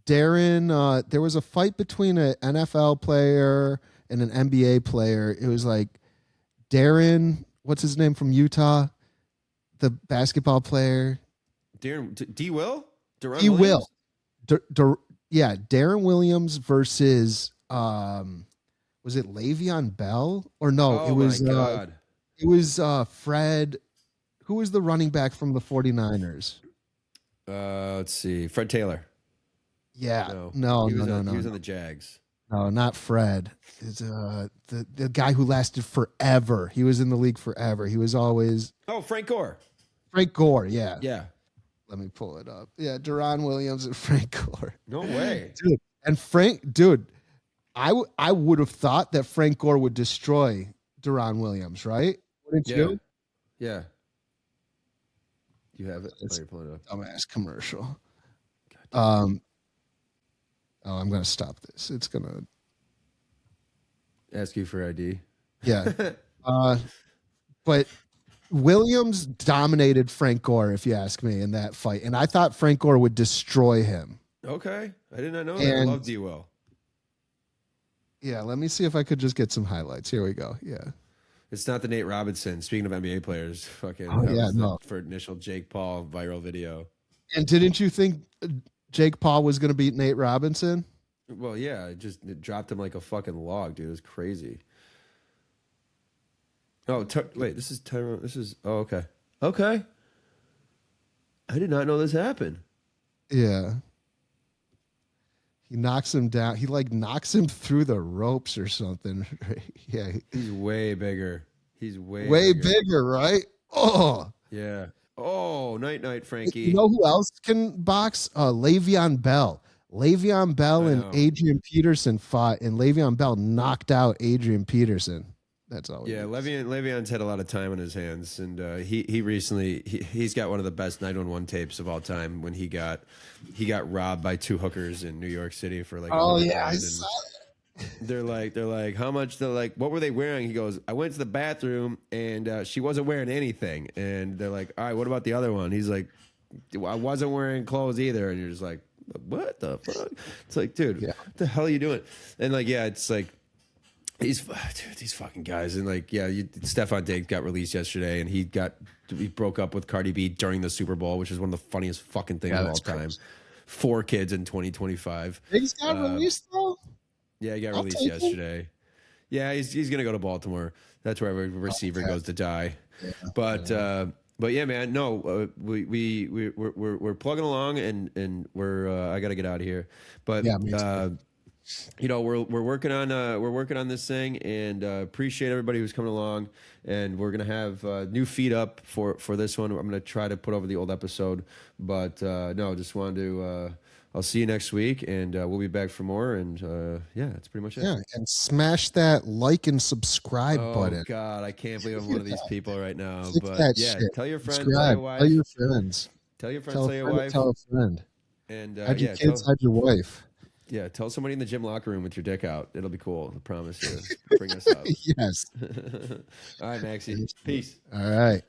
Darren? There was a fight between an NFL player and an NBA player. It was like Darren. What's his name from Utah? The basketball player. Darren D. Will? D. Will. Darren Williams versus was it Le'Veon Bell or no? Oh, it was Fred. Who was the running back from the 49ers? Let's see, Fred Taylor. Yeah, no. He was on the Jags. No, not Fred. It's the guy who lasted forever. He was in the league forever. He was always Frank Gore. Frank Gore, yeah. Yeah. Let me pull it up. Yeah, Deron Williams and Frank Gore. No way. Dude. And I would have thought that Frank Gore would destroy Deron Williams, right? Wouldn't you? Yeah. You have it. You're pulling it up. Dumbass commercial. I'm going to stop this. It's going to ask you for ID. Yeah. But Williams dominated Frank Gore, if you ask me, in that fight. And I thought Frank Gore would destroy him. Okay. I did not know that. I love D-Well. Yeah, let me see if I could just get some highlights. Here we go. Yeah. It's not the Nate Robinson. Speaking of NBA players, fucking for initial Jake Paul viral video. And didn't you think Jake Paul was going to beat Nate Robinson? Well, yeah, it dropped him like a fucking log, dude. It was crazy. Oh, wait, this is Tyrone. Okay. Okay. I did not know this happened. Yeah. He knocks him down. He knocks him through the ropes or something. Yeah. He's way bigger. He's way bigger, right? Oh. Yeah. Oh, night, Frankie. You know who else can box? Le'Veon Bell. Le'Veon Bell and Adrian Peterson fought, and Le'Veon Bell knocked out Adrian Peterson. That's all. Yeah, Le'Veon's had a lot of time on his hands, and he recently he's got one of the best 911 tapes of all time when he got robbed by 2 hookers in New York City for like. Oh yeah, I saw that. They're like, how much? They're like, what were they wearing? He goes, I went to the bathroom and she wasn't wearing anything. And they're like, all right, what about the other one? He's like, I wasn't wearing clothes either. And you're just like, what the fuck? It's like, dude, what the hell are you doing? And like, yeah, it's like. These fucking guys, and like, yeah, Stefan Diggs got released yesterday, and he broke up with Cardi B during the Super Bowl, which is one of the funniest fucking things of all time. 4 kids in 2025. Diggs got released though. Yeah, he got released yesterday. Yeah, he's gonna go to Baltimore. That's where every receiver goes to die. Yeah. But yeah, man, no, we're plugging along, and we're I got to get out of here, but you know, we're working on this thing, and appreciate everybody who's coming along, and we're gonna have new feed up for this one. I'm gonna try to put over the old episode, but no, just wanted to I'll see you next week, and we'll be back for more, and yeah, that's pretty much it. Yeah, and smash that like and subscribe button. Oh God, I can't believe I'm one of these people right now. Hit But that yeah, shit. tell your friends, Subscribe. tell your wife, tell your friends, tell your friends, tell tell your wife, tell a friend. And hide your yeah, kids, hide your wife. Yeah, tell somebody in the gym locker room with your dick out. It'll be cool. I promise you. Bring us up. Yes. All right, Maxie. Peace. All right.